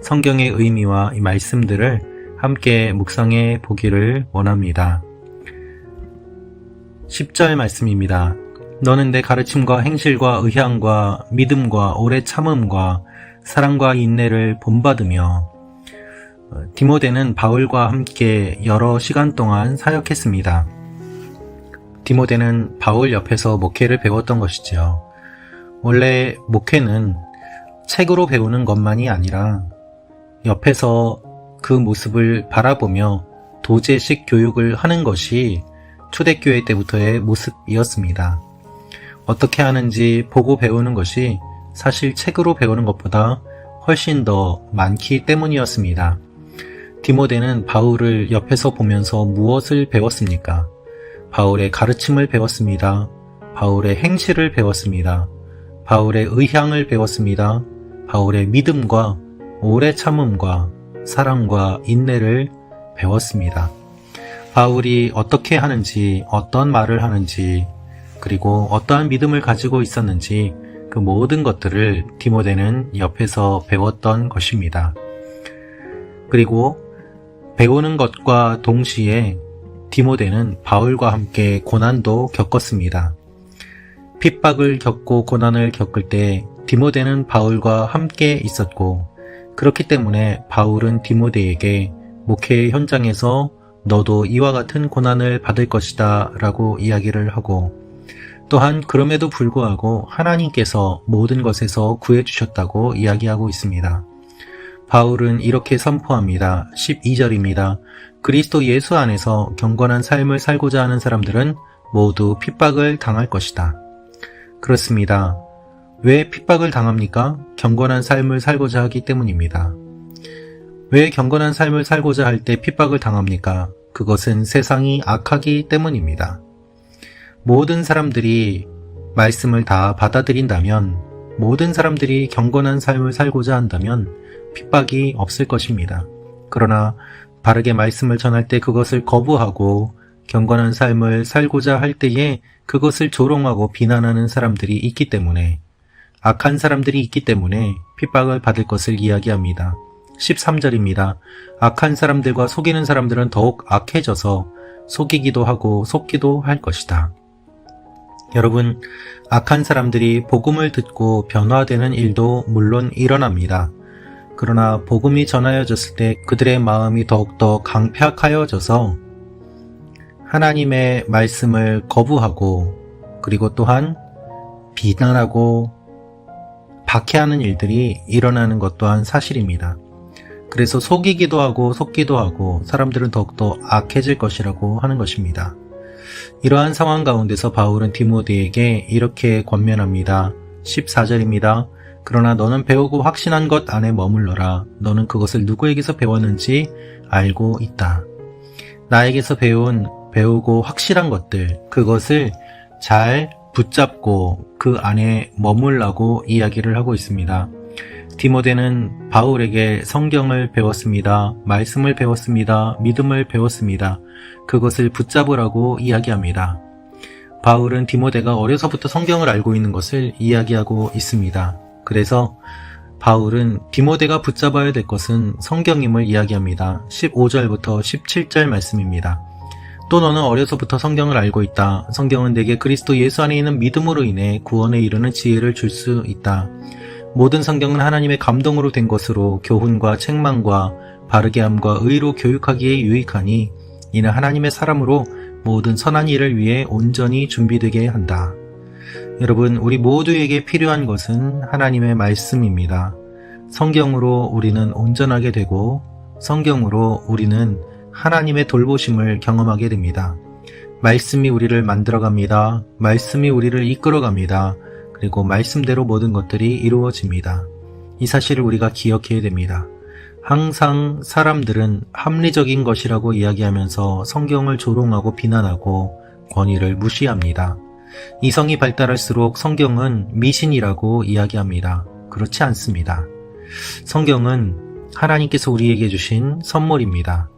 성경의 의미와 이 말씀들을 함께 묵상해 보기를 원합니다. 10절 말씀입니다. 너는 내 가르침과 행실과 의향과 믿음과 오래 참음과 사랑과 인내를 본받으며 디모데는 바울과 함께 여러 시간 동안 사역했습니다. 디모데는 바울 옆에서 목회를 배웠던 것이죠. 원래 목회는 책으로 배우는 것만이 아니라 옆에서 그 모습을 바라보며 도제식 교육을 하는 것이 초대교회 때부터의 모습이었습니다. 어떻게 하는지 보고 배우는 것이 사실 책으로 배우는 것보다 훨씬 더 많기 때문이었습니다. 디모데는 바울을 옆에서 보면서 무엇을 배웠습니까? 바울의 가르침을 배웠습니다. 바울의 행실을 배웠습니다. 바울의 의향을 배웠습니다. 바울의 믿음과 오래 참음과 사랑과 인내를 배웠습니다. 바울이 어떻게 하는지, 어떤 말을 하는지, 그리고 어떠한 믿음을 가지고 있었는지 그 모든 것들을 디모데는 옆에서 배웠던 것입니다. 그리고 배우는 것과 동시에 디모데는 바울과 함께 고난도 겪었습니다. 핍박을 겪고 고난을 겪을 때 디모데는 바울과 함께 있었고 그렇기 때문에 바울은 디모데에게 목회 현장에서 너도 이와 같은 고난을 받을 것이다 라고 이야기를 하고 또한 그럼에도 불구하고 하나님께서 모든 것에서 구해주셨다고 이야기하고 있습니다. 바울은 이렇게 선포합니다. 12절입니다. 그리스도 예수 안에서 경건한 삶을 살고자 하는 사람들은 모두 핍박을 당할 것이다. 그렇습니다. 왜 핍박을 당합니까? 경건한 삶을 살고자 하기 때문입니다. 왜 경건한 삶을 살고자 할 때 핍박을 당합니까? 그것은 세상이 악하기 때문입니다. 모든 사람들이 말씀을 다 받아들인다면, 모든 사람들이 경건한 삶을 살고자 한다면 핍박이 없을 것입니다. 그러나 바르게 말씀을 전할 때 그것을 거부하고 경건한 삶을 살고자 할 때에 그것을 조롱하고 비난하는 사람들이 있기 때문에, 악한 사람들이 있기 때문에 핍박을 받을 것을 이야기합니다. 13절입니다. 악한 사람들과 속이는 사람들은 더욱 악해져서 속이기도 하고 속기도 할 것이다. 여러분, 악한 사람들이 복음을 듣고 변화되는 일도 물론 일어납니다. 그러나 복음이 전하여졌을 때 그들의 마음이 더욱더 강팍하여져서 하나님의 말씀을 거부하고 그리고 또한 비난하고 박해하는 일들이 일어나는 것 또한 사실입니다. 그래서 속이기도 하고 속기도 하고 사람들은 더욱더 악해질 것이라고 하는 것입니다. 이러한 상황 가운데서 바울은 디모데에게 이렇게 권면합니다. 14절입니다. 그러나 너는 배우고 확신한 것 안에 머물러라. 너는 그것을 누구에게서 배웠는지 알고 있다. 나에게서 배우고 확실한 것들, 그것을 잘 붙잡고 그 안에 머물라고 이야기를 하고 있습니다. 디모데는 바울에게 성경을 배웠습니다. 말씀을 배웠습니다. 믿음을 배웠습니다. 그것을 붙잡으라고 이야기합니다. 바울은 디모데가 어려서부터 성경을 알고 있는 것을 이야기하고 있습니다. 그래서 바울은 디모데가 붙잡아야 될 것은 성경임을 이야기합니다. 15절부터 17절 말씀입니다. 또 너는 어려서부터 성경을 알고 있다. 성경은 내게 그리스도 예수 안에 있는 믿음으로 인해 구원에 이르는 지혜를 줄 수 있다. 모든 성경은 하나님의 감동으로 된 것으로 교훈과 책망과 바르게 함과 의로 교육하기에 유익하니 이는 하나님의 사람으로 모든 선한 일을 위해 온전히 준비되게 한다. 여러분, 우리 모두에게 필요한 것은 하나님의 말씀입니다. 성경으로 우리는 온전하게 되고 성경으로 우리는 하나님의 돌보심을 경험하게 됩니다. 말씀이 우리를 만들어갑니다. 말씀이 우리를 이끌어갑니다. 그리고 말씀대로 모든 것들이 이루어집니다. 이 사실을 우리가 기억해야 됩니다. 항상 사람들은 합리적인 것이라고 이야기하면서 성경을 조롱하고 비난하고 권위를 무시합니다. 이성이 발달할수록 성경은 미신이라고 이야기합니다. 그렇지 않습니다. 성경은 하나님께서 우리에게 주신 선물입니다.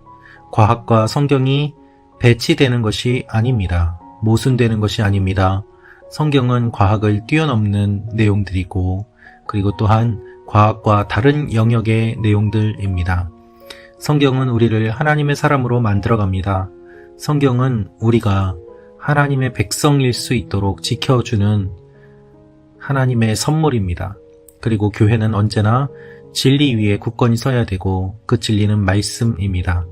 과학과 성경이 배치되는 것이 아닙니다. 모순되는 것이 아닙니다. 성경은 과학을 뛰어넘는 내용들이고 그리고 또한 과학과 다른 영역의 내용들입니다. 성경은 우리를 하나님의 사람으로 만들어갑니다. 성경은 우리가 하나님의 백성일 수 있도록 지켜주는 하나님의 선물입니다. 그리고 교회는 언제나 진리 위에 굳건히 서야 되고 그 진리는 말씀입니다.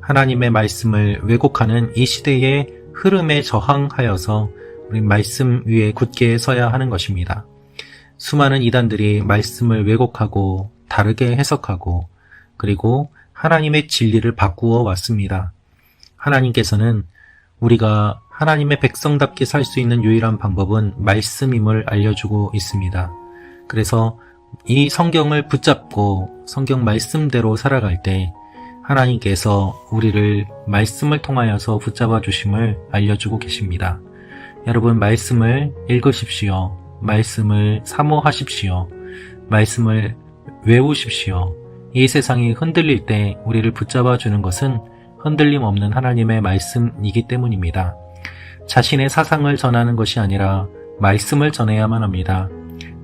하나님의 말씀을 왜곡하는 이 시대의 흐름에 저항하여서 우리 말씀 위에 굳게 서야 하는 것입니다. 수많은 이단들이 말씀을 왜곡하고 다르게 해석하고 그리고 하나님의 진리를 바꾸어 왔습니다. 하나님께서는 우리가 하나님의 백성답게 살 수 있는 유일한 방법은 말씀임을 알려주고 있습니다. 그래서 이 성경을 붙잡고 성경 말씀대로 살아갈 때 하나님께서 우리를 말씀을 통하여서 붙잡아 주심을 알려주고 계십니다. 여러분, 말씀을 읽으십시오. 말씀을 사모하십시오. 말씀을 외우십시오. 이 세상이 흔들릴 때 우리를 붙잡아 주는 것은 흔들림 없는 하나님의 말씀이기 때문입니다. 자신의 사상을 전하는 것이 아니라 말씀을 전해야만 합니다.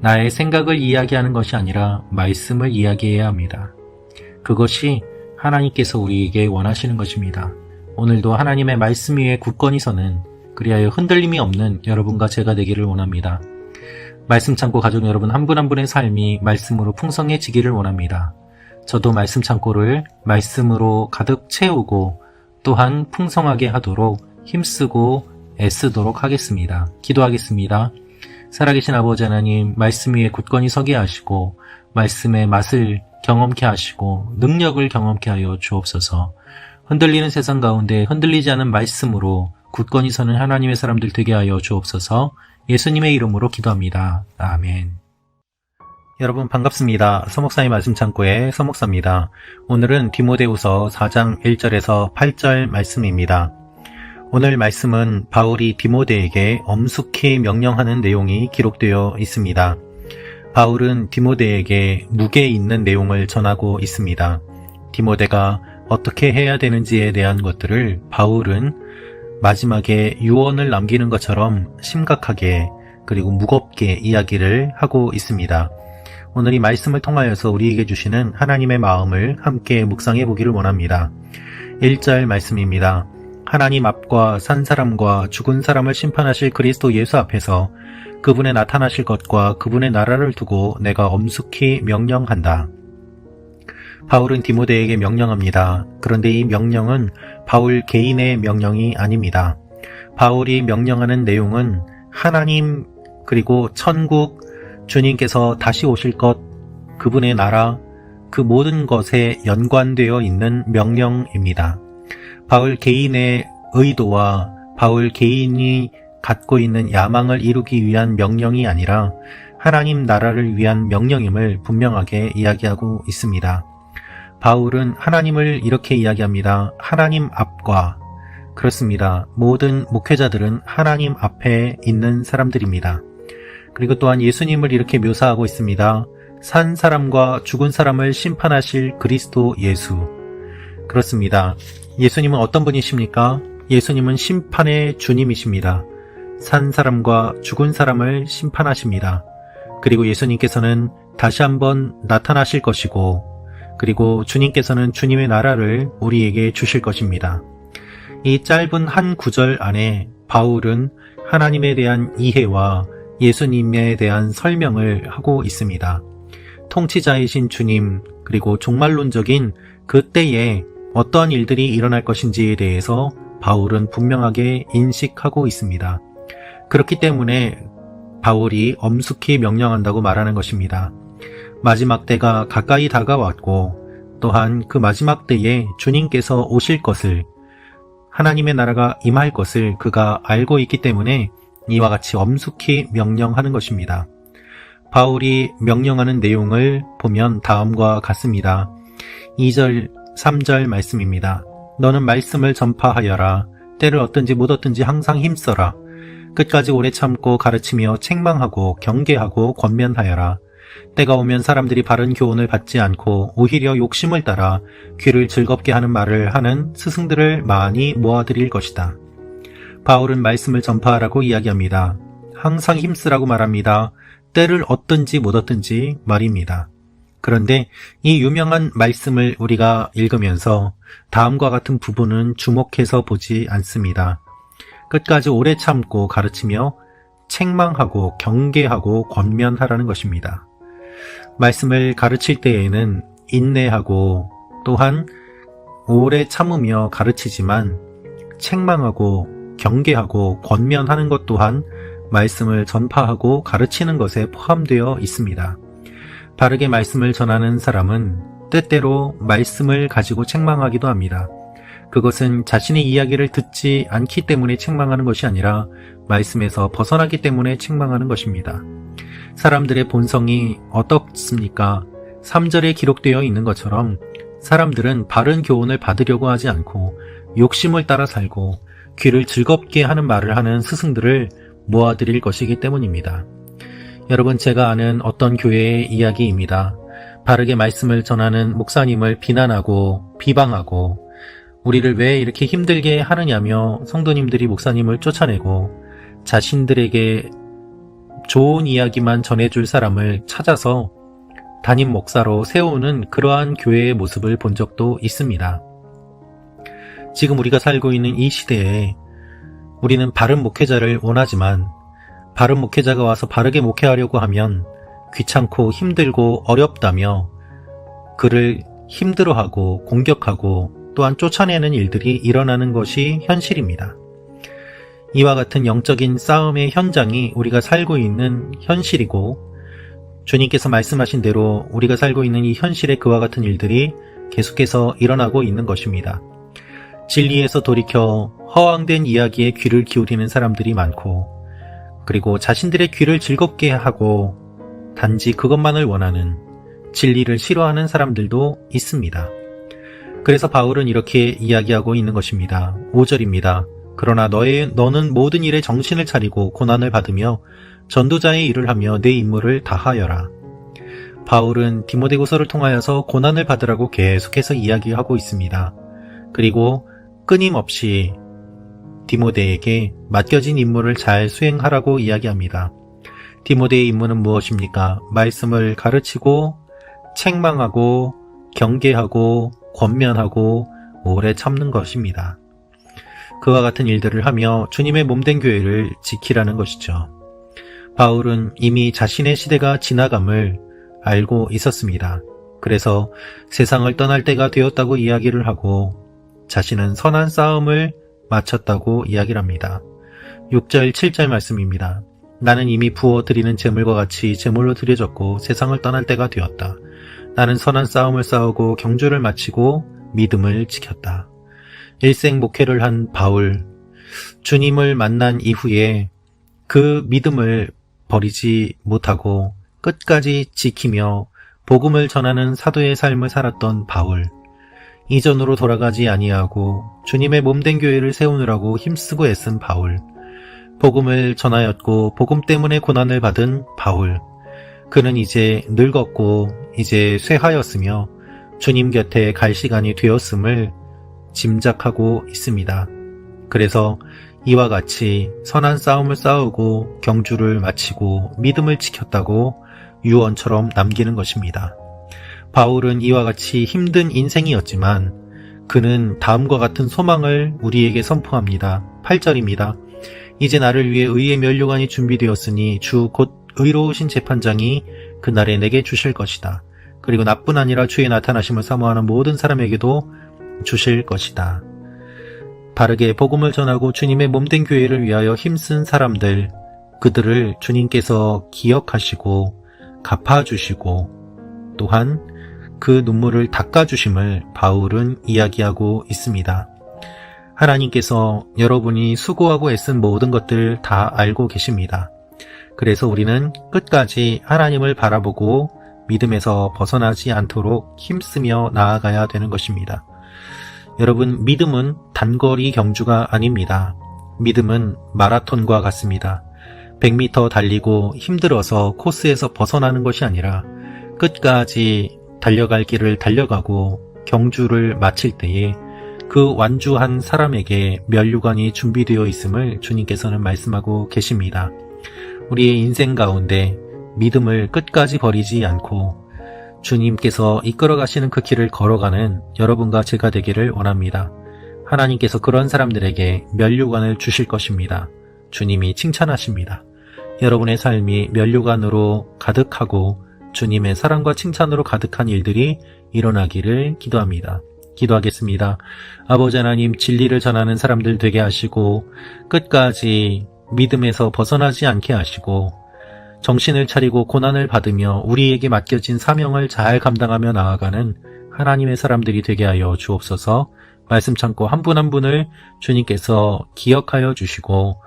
나의 생각을 이야기하는 것이 아니라 말씀을 이야기해야 합니다. 그것이 하나님께서 우리에게 원하시는 것입니다. 오늘도 하나님의 말씀 위에 굳건히 서는 그리하여 흔들림이 없는 여러분과 제가 되기를 원합니다. 말씀 창고 가족 여러분 한 분 한 분의 삶이 말씀으로 풍성해지기를 원합니다. 저도 말씀 창고를 말씀으로 가득 채우고 또한 풍성하게 하도록 힘쓰고 애쓰도록 하겠습니다. 기도하겠습니다. 살아계신 아버지 하나님, 말씀 위에 굳건히 서게 하시고 말씀의 맛을 경험케 하시고 능력을 경험케 하여 주옵소서. 흔들리는 세상 가운데 흔들리지 않은 말씀으로 굳건히 서는 하나님의 사람들 되게 하여 주옵소서. 예수님의 이름으로 기도합니다. 아멘. 여러분 반갑습니다. 서목사의 말씀 창고의 서목사입니다. 오늘은 디모데후서 4장 1절에서 8절 말씀입니다. 오늘 말씀은 바울이 디모데에게 엄숙히 명령하는 내용이 기록되어 있습니다. 바울은 디모데에게 무게 있는 내용을 전하고 있습니다. 디모데가 어떻게 해야 되는지에 대한 것들을 바울은 마지막에 유언을 남기는 것처럼 심각하게 그리고 무겁게 이야기를 하고 있습니다. 오늘 이 말씀을 통하여서 우리에게 주시는 하나님의 마음을 함께 묵상해 보기를 원합니다. 1절 말씀입니다. 하나님 앞과 산 사람과 죽은 사람을 심판하실 그리스도 예수 앞에서 그분의 나타나실 것과 그분의 나라를 두고 내가 엄숙히 명령한다. 바울은 디모데에게 명령합니다. 그런데 이 명령은 바울 개인의 명령이 아닙니다. 바울이 명령하는 내용은 하나님 그리고 천국, 주님께서 다시 오실 것, 그분의 나라, 그 모든 것에 연관되어 있는 명령입니다. 바울 개인의 의도와 바울 개인이 갖고 있는 야망을 이루기 위한 명령이 아니라 하나님 나라를 위한 명령임을 분명하게 이야기하고 있습니다. 바울은 하나님을 이렇게 이야기합니다. 하나님 앞과, 그렇습니다. 모든 목회자들은 하나님 앞에 있는 사람들입니다. 그리고 또한 예수님을 이렇게 묘사하고 있습니다. 산 사람과 죽은 사람을 심판하실 그리스도 예수. 그렇습니다. 예수님은 어떤 분이십니까? 예수님은 심판의 주님이십니다. 산 사람과 죽은 사람을 심판하십니다. 그리고 예수님께서는 다시 한번 나타나실 것이고, 그리고 주님께서는 주님의 나라를 우리에게 주실 것입니다. 이 짧은 한 구절 안에 바울은 하나님에 대한 이해와 예수님에 대한 설명을 하고 있습니다. 통치자이신 주님, 그리고 종말론적인 그때에 어떠한 일들이 일어날 것인지에 대해서 바울은 분명하게 인식하고 있습니다. 그렇기 때문에 바울이 엄숙히 명령한다고 말하는 것입니다. 마지막 때가 가까이 다가왔고, 또한 그 마지막 때에 주님께서 오실 것을, 하나님의 나라가 임할 것을 그가 알고 있기 때문에 이와 같이 엄숙히 명령하는 것입니다. 바울이 명령하는 내용을 보면 다음과 같습니다. 2절, 3절 말씀입니다. 너는 말씀을 전파하여라. 때를 얻든지 못 얻든지 항상 힘써라. 끝까지 오래 참고 가르치며 책망하고 경계하고 권면하여라. 때가 오면 사람들이 바른 교훈을 받지 않고 오히려 욕심을 따라 귀를 즐겁게 하는 말을 하는 스승들을 많이 모아들일 것이다. 바울은 말씀을 전파하라고 이야기합니다. 항상 힘쓰라고 말합니다. 때를 얻든지 못 얻든지 말입니다. 그런데 이 유명한 말씀을 우리가 읽으면서 다음과 같은 부분은 주목해서 보지 않습니다. 끝까지 오래 참고 가르치며 책망하고 경계하고 권면하라는 것입니다. 말씀을 가르칠 때에는 인내하고 또한 오래 참으며 가르치지만 책망하고 경계하고 권면하는 것 또한 말씀을 전파하고 가르치는 것에 포함되어 있습니다. 바르게 말씀을 전하는 사람은 때때로 말씀을 가지고 책망하기도 합니다. 그것은 자신의 이야기를 듣지 않기 때문에 책망하는 것이 아니라 말씀에서 벗어나기 때문에 책망하는 것입니다. 사람들의 본성이 어떻습니까? 3절에 기록되어 있는 것처럼 사람들은 바른 교훈을 받으려고 하지 않고 욕심을 따라 살고 귀를 즐겁게 하는 말을 하는 스승들을 모아드릴 것이기 때문입니다. 여러분, 제가 아는 어떤 교회의 이야기입니다. 바르게 말씀을 전하는 목사님을 비난하고 비방하고 우리를 왜 이렇게 힘들게 하느냐며 성도님들이 목사님을 쫓아내고 자신들에게 좋은 이야기만 전해줄 사람을 찾아서 담임 목사로 세우는 그러한 교회의 모습을 본 적도 있습니다. 지금 우리가 살고 있는 이 시대에 우리는 바른 목회자를 원하지만 바른 목회자가 와서 바르게 목회하려고 하면 귀찮고 힘들고 어렵다며 그를 힘들어하고 공격하고 또한 쫓아내는 일들이 일어나는 것이 현실입니다. 이와 같은 영적인 싸움의 현장이 우리가 살고 있는 현실이고 주님께서 말씀하신 대로 우리가 살고 있는 이 현실에 그와 같은 일들이 계속해서 일어나고 있는 것입니다. 진리에서 돌이켜 허황된 이야기에 귀를 기울이는 사람들이 많고 그리고 자신들의 귀를 즐겁게 하고 단지 그것만을 원하는 진리를 싫어하는 사람들도 있습니다. 그래서 바울은 이렇게 이야기하고 있는 것입니다. 5절입니다. 그러나 너는 모든 일에 정신을 차리고 고난을 받으며 전도자의 일을 하며 내 임무를 다하여라. 바울은 디모데후서를 통하여서 고난을 받으라고 계속해서 이야기하고 있습니다. 그리고 끊임없이 디모데에게 맡겨진 임무를 잘 수행하라고 이야기합니다. 디모데의 임무는 무엇입니까? 말씀을 가르치고 책망하고 경계하고 권면하고 오래 참는 것입니다. 그와 같은 일들을 하며 주님의 몸된 교회를 지키라는 것이죠. 바울은 이미 자신의 시대가 지나감을 알고 있었습니다. 그래서 세상을 떠날 때가 되었다고 이야기를 하고 자신은 선한 싸움을 마쳤다고 이야기를 합니다. 6절, 7절 말씀입니다. 나는 이미 부어드리는 제물과 같이 제물로 드려졌고 세상을 떠날 때가 되었다. 나는 선한 싸움을 싸우고 경주를 마치고 믿음을 지켰다. 일생 목회를 한 바울, 주님을 만난 이후에 그 믿음을 버리지 못하고 끝까지 지키며 복음을 전하는 사도의 삶을 살았던 바울, 이전으로 돌아가지 아니하고 주님의 몸된 교회를 세우느라고 힘쓰고 애쓴 바울, 복음을 전하였고 복음 때문에 고난을 받은 바울, 그는 이제 늙었고 이제 쇠하였으며 주님 곁에 갈 시간이 되었음을 짐작하고 있습니다. 그래서 이와 같이 선한 싸움을 싸우고 경주를 마치고 믿음을 지켰다고 유언처럼 남기는 것입니다. 바울은 이와 같이 힘든 인생이었지만 그는 다음과 같은 소망을 우리에게 선포합니다. 8절입니다. 이제 나를 위해 의의 면류관이 준비되었으니 주 곧 의로우신 재판장이 그날에 내게 주실 것이다. 그리고 나뿐 아니라 주의 나타나심을 사모하는 모든 사람에게도 주실 것이다. 바르게 복음을 전하고 주님의 몸된 교회를 위하여 힘쓴 사람들, 그들을 주님께서 기억하시고 갚아주시고 또한 그 눈물을 닦아주심을 바울은 이야기하고 있습니다. 하나님께서 여러분이 수고하고 애쓴 모든 것들 다 알고 계십니다. 그래서 우리는 끝까지 하나님을 바라보고 믿음에서 벗어나지 않도록 힘쓰며 나아가야 되는 것입니다. 여러분, 믿음은 단거리 경주가 아닙니다. 믿음은 마라톤과 같습니다. 100m 달리고 힘들어서 코스에서 벗어나는 것이 아니라 끝까지 달려갈 길을 달려가고 경주를 마칠 때에 그 완주한 사람에게 면류관이 준비되어 있음을 주님께서는 말씀하고 계십니다. 우리의 인생 가운데 믿음을 끝까지 버리지 않고 주님께서 이끌어 가시는 그 길을 걸어가는 여러분과 제가 되기를 원합니다. 하나님께서 그런 사람들에게 면류관을 주실 것입니다. 주님이 칭찬하십니다. 여러분의 삶이 면류관으로 가득하고 주님의 사랑과 칭찬으로 가득한 일들이 일어나기를 기도합니다. 기도하겠습니다. 아버지 하나님, 진리를 전하는 사람들 되게 하시고 끝까지 믿음에서 벗어나지 않게 하시고 정신을 차리고 고난을 받으며 우리에게 맡겨진 사명을 잘 감당하며 나아가는 하나님의 사람들이 되게 하여 주옵소서. 말씀 참고 한 분 한 분을 주님께서 기억하여 주시고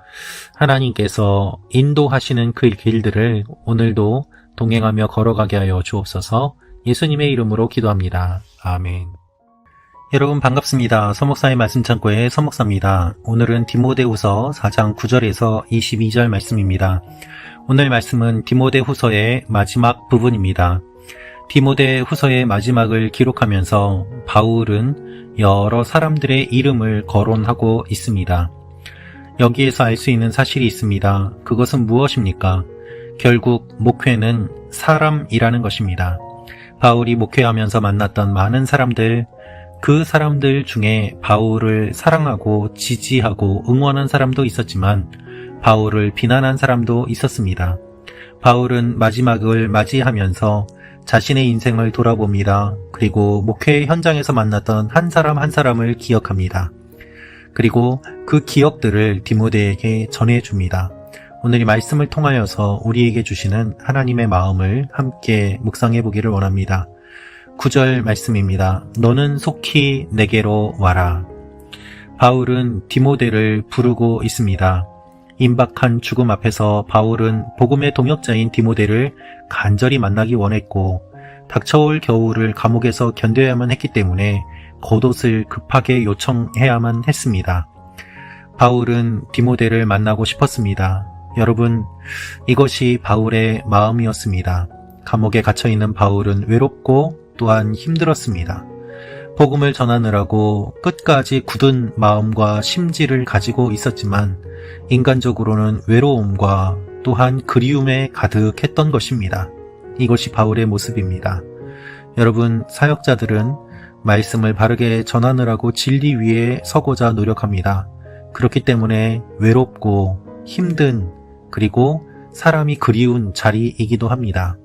하나님께서 인도하시는 그 길들을 오늘도 동행하며 걸어가게 하여 주옵소서. 예수님의 이름으로 기도합니다. 아멘. 여러분 반갑습니다. 서목사의 말씀 창고의 서목사입니다. 오늘은 디모데후서 4장 9절에서 22절 말씀입니다. 오늘 말씀은 디모데후서의 마지막 부분입니다. 디모데후서의 마지막을 기록하면서 바울은 여러 사람들의 이름을 거론하고 있습니다. 여기에서 알 수 있는 사실이 있습니다. 그것은 무엇입니까? 결국 목회는 사람이라는 것입니다. 바울이 목회하면서 만났던 많은 사람들, 그 사람들 중에 바울을 사랑하고 지지하고 응원한 사람도 있었지만 바울을 비난한 사람도 있었습니다. 바울은 마지막을 맞이하면서 자신의 인생을 돌아봅니다. 그리고 목회 현장에서 만났던 한 사람 한 사람을 기억합니다. 그리고 그 기억들을 디모데에게 전해줍니다. 오늘 이 말씀을 통하여서 우리에게 주시는 하나님의 마음을 함께 묵상해 보기를 원합니다. 9절 말씀입니다. 너는 속히 내게로 와라. 바울은 디모데를 부르고 있습니다. 임박한 죽음 앞에서 바울은 복음의 동역자인 디모데를 간절히 만나기 원했고 닥쳐올 겨울을 감옥에서 견뎌야만 했기 때문에 겉옷을 급하게 요청해야만 했습니다. 바울은 디모데를 만나고 싶었습니다. 여러분, 이것이 바울의 마음이었습니다. 감옥에 갇혀있는 바울은 외롭고 또한 힘들었습니다. 복음을 전하느라고 끝까지 굳은 마음과 심지를 가지고 있었지만 인간적으로는 외로움과 또한 그리움에 가득했던 것입니다. 이것이 바울의 모습입니다. 여러분, 사역자들은 말씀을 바르게 전하느라고 진리 위에 서고자 노력합니다. 그렇기 때문에 외롭고 힘든 그리고 사람이 그리운 자리이기도 합니다.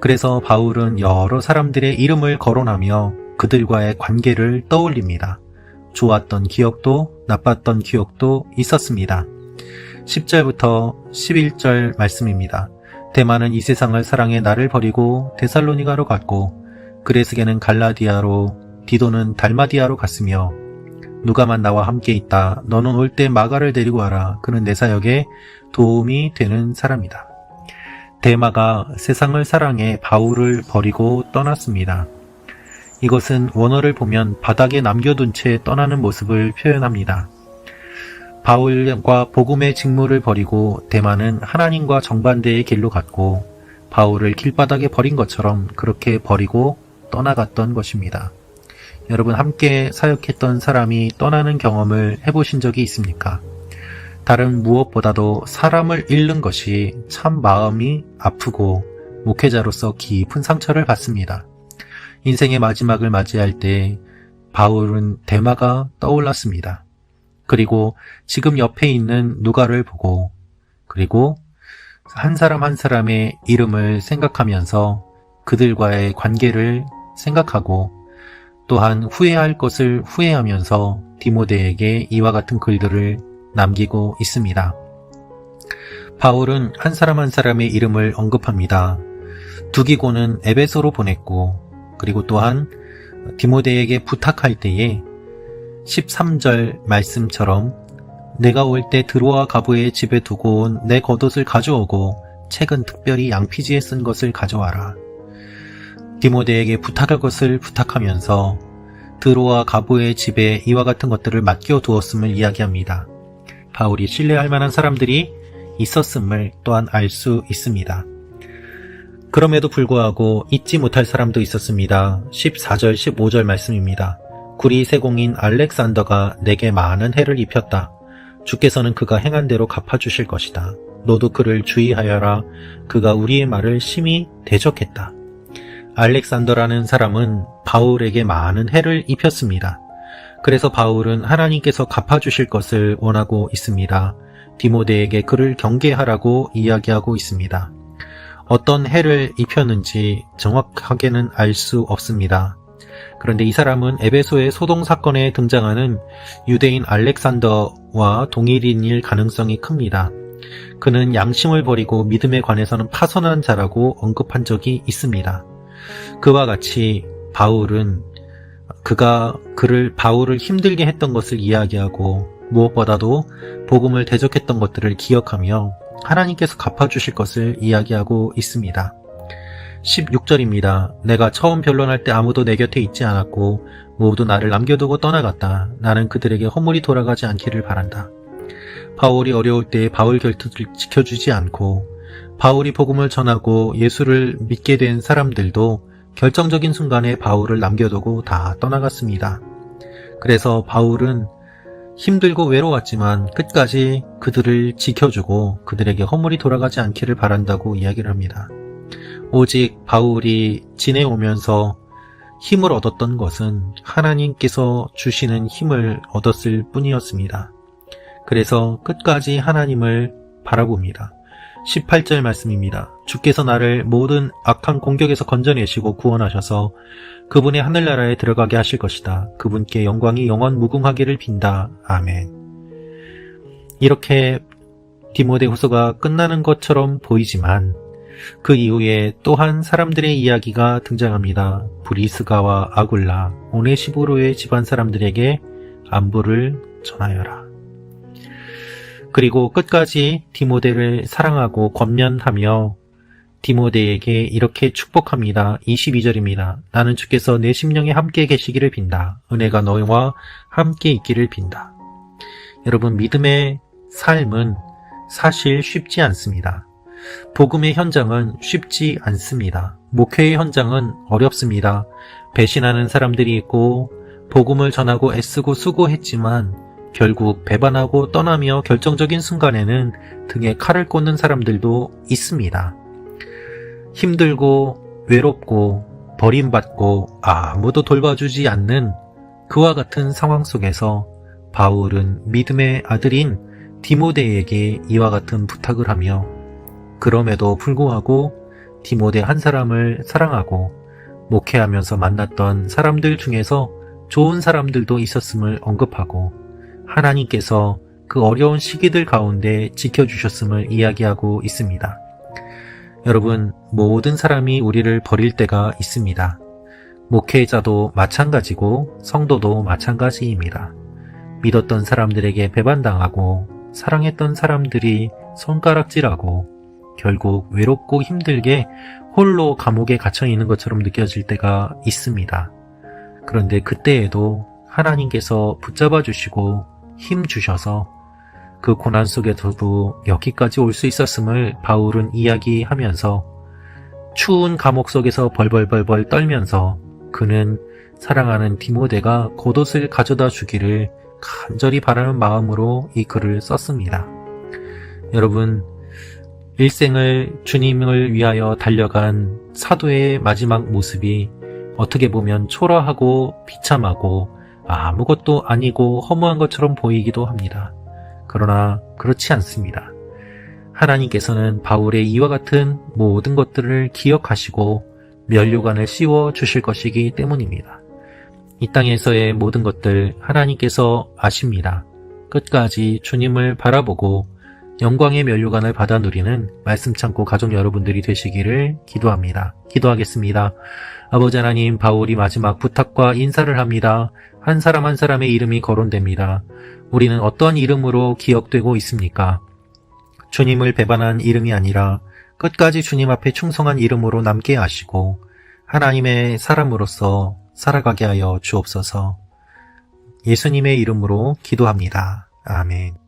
그래서 바울은 여러 사람들의 이름을 거론하며 그들과의 관계를 떠올립니다. 좋았던 기억도 나빴던 기억도 있었습니다. 10절부터 11절 말씀입니다. 데마는 이 세상을 사랑해 나를 버리고 데살로니가로 갔고 그레스게는 갈라디아로 디도는 달마디아로 갔으며 누가만 나와 함께 있다. 너는 올 때 마가를 데리고 와라. 그는 내 사역에 도움이 되는 사람이다. 데마가 세상을 사랑해 바울을 버리고 떠났습니다. 이것은 원어를 보면 바닥에 남겨둔 채 떠나는 모습을 표현합니다. 바울과 복음의 직무를 버리고 데마는 하나님과 정반대의 길로 갔고 바울을 길바닥에 버린 것처럼 그렇게 버리고 떠나갔던 것입니다. 여러분, 함께 사역했던 사람이 떠나는 경험을 해보신 적이 있습니까? 다른 무엇보다도 사람을 잃는 것이 참 마음이 아프고 목회자로서 깊은 상처를 받습니다. 인생의 마지막을 맞이할 때 바울은 데마가 떠올랐습니다. 그리고 지금 옆에 있는 누가를 보고, 그리고 한 사람 한 사람의 이름을 생각하면서 그들과의 관계를 생각하고, 또한 후회할 것을 후회하면서 디모데에게 이와 같은 글들을 남기고 있습니다. 바울은 한 사람 한 사람의 이름을 언급합니다. 두기고는 에베소로 보냈고, 그리고 또한 디모데에게 부탁할 때에 13절 말씀처럼 내가 올 때 드로아 가부의 집에 두고 온 내 겉옷을 가져오고 책은 특별히 양피지에 쓴 것을 가져와라. 디모데에게 부탁할 것을 부탁하면서 드로아 가부의 집에 이와 같은 것들을 맡겨두었음을 이야기합니다. 바울이 신뢰할 만한 사람들이 있었음을 또한 알 수 있습니다. 그럼에도 불구하고 잊지 못할 사람도 있었습니다. 14절 15절 말씀입니다. 구리 세공인 알렉산더가 내게 많은 해를 입혔다. 주께서는 그가 행한 대로 갚아주실 것이다. 너도 그를 주의하여라. 그가 우리의 말을 심히 대적했다. 알렉산더라는 사람은 바울에게 많은 해를 입혔습니다. 그래서 바울은 하나님께서 갚아주실 것을 원하고 있습니다. 디모데에게 그를 경계하라고 이야기하고 있습니다. 어떤 해를 입혔는지 정확하게는 알 수 없습니다. 그런데 이 사람은 에베소의 소동 사건에 등장하는 유대인 알렉산더와 동일인일 가능성이 큽니다. 그는 양심을 버리고 믿음에 관해서는 파선한 자라고 언급한 적이 있습니다. 그와 같이 바울은 바울을 힘들게 했던 것을 이야기하고, 무엇보다도 복음을 대적했던 것들을 기억하며 하나님께서 갚아주실 것을 이야기하고 있습니다. 16절입니다. 내가 처음 변론할 때 아무도 내 곁에 있지 않았고 모두 나를 남겨두고 떠나갔다. 나는 그들에게 허물이 돌아가지 않기를 바란다. 바울이 어려울 때 바울 곁을 지켜주지 않고, 바울이 복음을 전하고 예수를 믿게 된 사람들도 결정적인 순간에 바울을 남겨두고 다 떠나갔습니다. 그래서 바울은 힘들고 외로웠지만 끝까지 그들을 지켜주고 그들에게 허물이 돌아가지 않기를 바란다고 이야기를 합니다. 오직 바울이 지내오면서 힘을 얻었던 것은 하나님께서 주시는 힘을 얻었을 뿐이었습니다. 그래서 끝까지 하나님을 바라봅니다. 18절 말씀입니다. 주께서 나를 모든 악한 공격에서 건져내시고 구원하셔서 그분의 하늘나라에 들어가게 하실 것이다. 그분께 영광이 영원 무궁하기를 빈다. 아멘. 이렇게 디모데후서가 끝나는 것처럼 보이지만 그 이후에 또한 사람들의 이야기가 등장합니다. 브리스가와 아굴라, 오네시보로의 집안 사람들에게 안부를 전하여라. 그리고 끝까지 디모데를 사랑하고 권면하며 디모데에게 이렇게 축복합니다. 22절입니다. 나는 주께서 내 심령에 함께 계시기를 빈다. 은혜가 너와 함께 있기를 빈다. 여러분, 믿음의 삶은 사실 쉽지 않습니다. 복음의 현장은 쉽지 않습니다. 목회의 현장은 어렵습니다. 배신하는 사람들이 있고 복음을 전하고 애쓰고 수고했지만 결국 배반하고 떠나며 결정적인 순간에는 등에 칼을 꽂는 사람들도 있습니다. 힘들고 외롭고 버림받고 아무도 돌봐주지 않는 그와 같은 상황 속에서 바울은 믿음의 아들인 디모데에게 이와 같은 부탁을 하며, 그럼에도 불구하고 디모데 한 사람을 사랑하고 목회하면서 만났던 사람들 중에서 좋은 사람들도 있었음을 언급하고 하나님께서 그 어려운 시기들 가운데 지켜주셨음을 이야기하고 있습니다. 여러분, 모든 사람이 우리를 버릴 때가 있습니다. 목회자도 마찬가지고 성도도 마찬가지입니다. 믿었던 사람들에게 배반당하고 사랑했던 사람들이 손가락질하고 결국 외롭고 힘들게 홀로 감옥에 갇혀 있는 것처럼 느껴질 때가 있습니다. 그런데 그때에도 하나님께서 붙잡아 주시고 힘 주셔서 그 고난 속에서도 여기까지 올 수 있었음을 바울은 이야기하면서 추운 감옥 속에서 벌벌벌벌 떨면서 그는 사랑하는 디모데가 겉옷을 가져다 주기를 간절히 바라는 마음으로 이 글을 썼습니다. 여러분, 일생을 주님을 위하여 달려간 사도의 마지막 모습이 어떻게 보면 초라하고 비참하고 아무것도 아니고 허무한 것처럼 보이기도 합니다. 그러나 그렇지 않습니다. 하나님께서는 바울의 이와 같은 모든 것들을 기억하시고 면류관을 씌워 주실 것이기 때문입니다. 이 땅에서의 모든 것들 하나님께서 아십니다. 끝까지 주님을 바라보고 영광의 면류관을 받아 누리는 말씀 참고 가족 여러분들이 되시기를 기도합니다. 기도하겠습니다. 아버지 하나님, 바울이 마지막 부탁과 인사를 합니다. 한 사람 한 사람의 이름이 거론됩니다. 우리는 어떤 이름으로 기억되고 있습니까? 주님을 배반한 이름이 아니라 끝까지 주님 앞에 충성한 이름으로 남게 하시고 하나님의 사람으로서 살아가게 하여 주옵소서. 예수님의 이름으로 기도합니다. 아멘.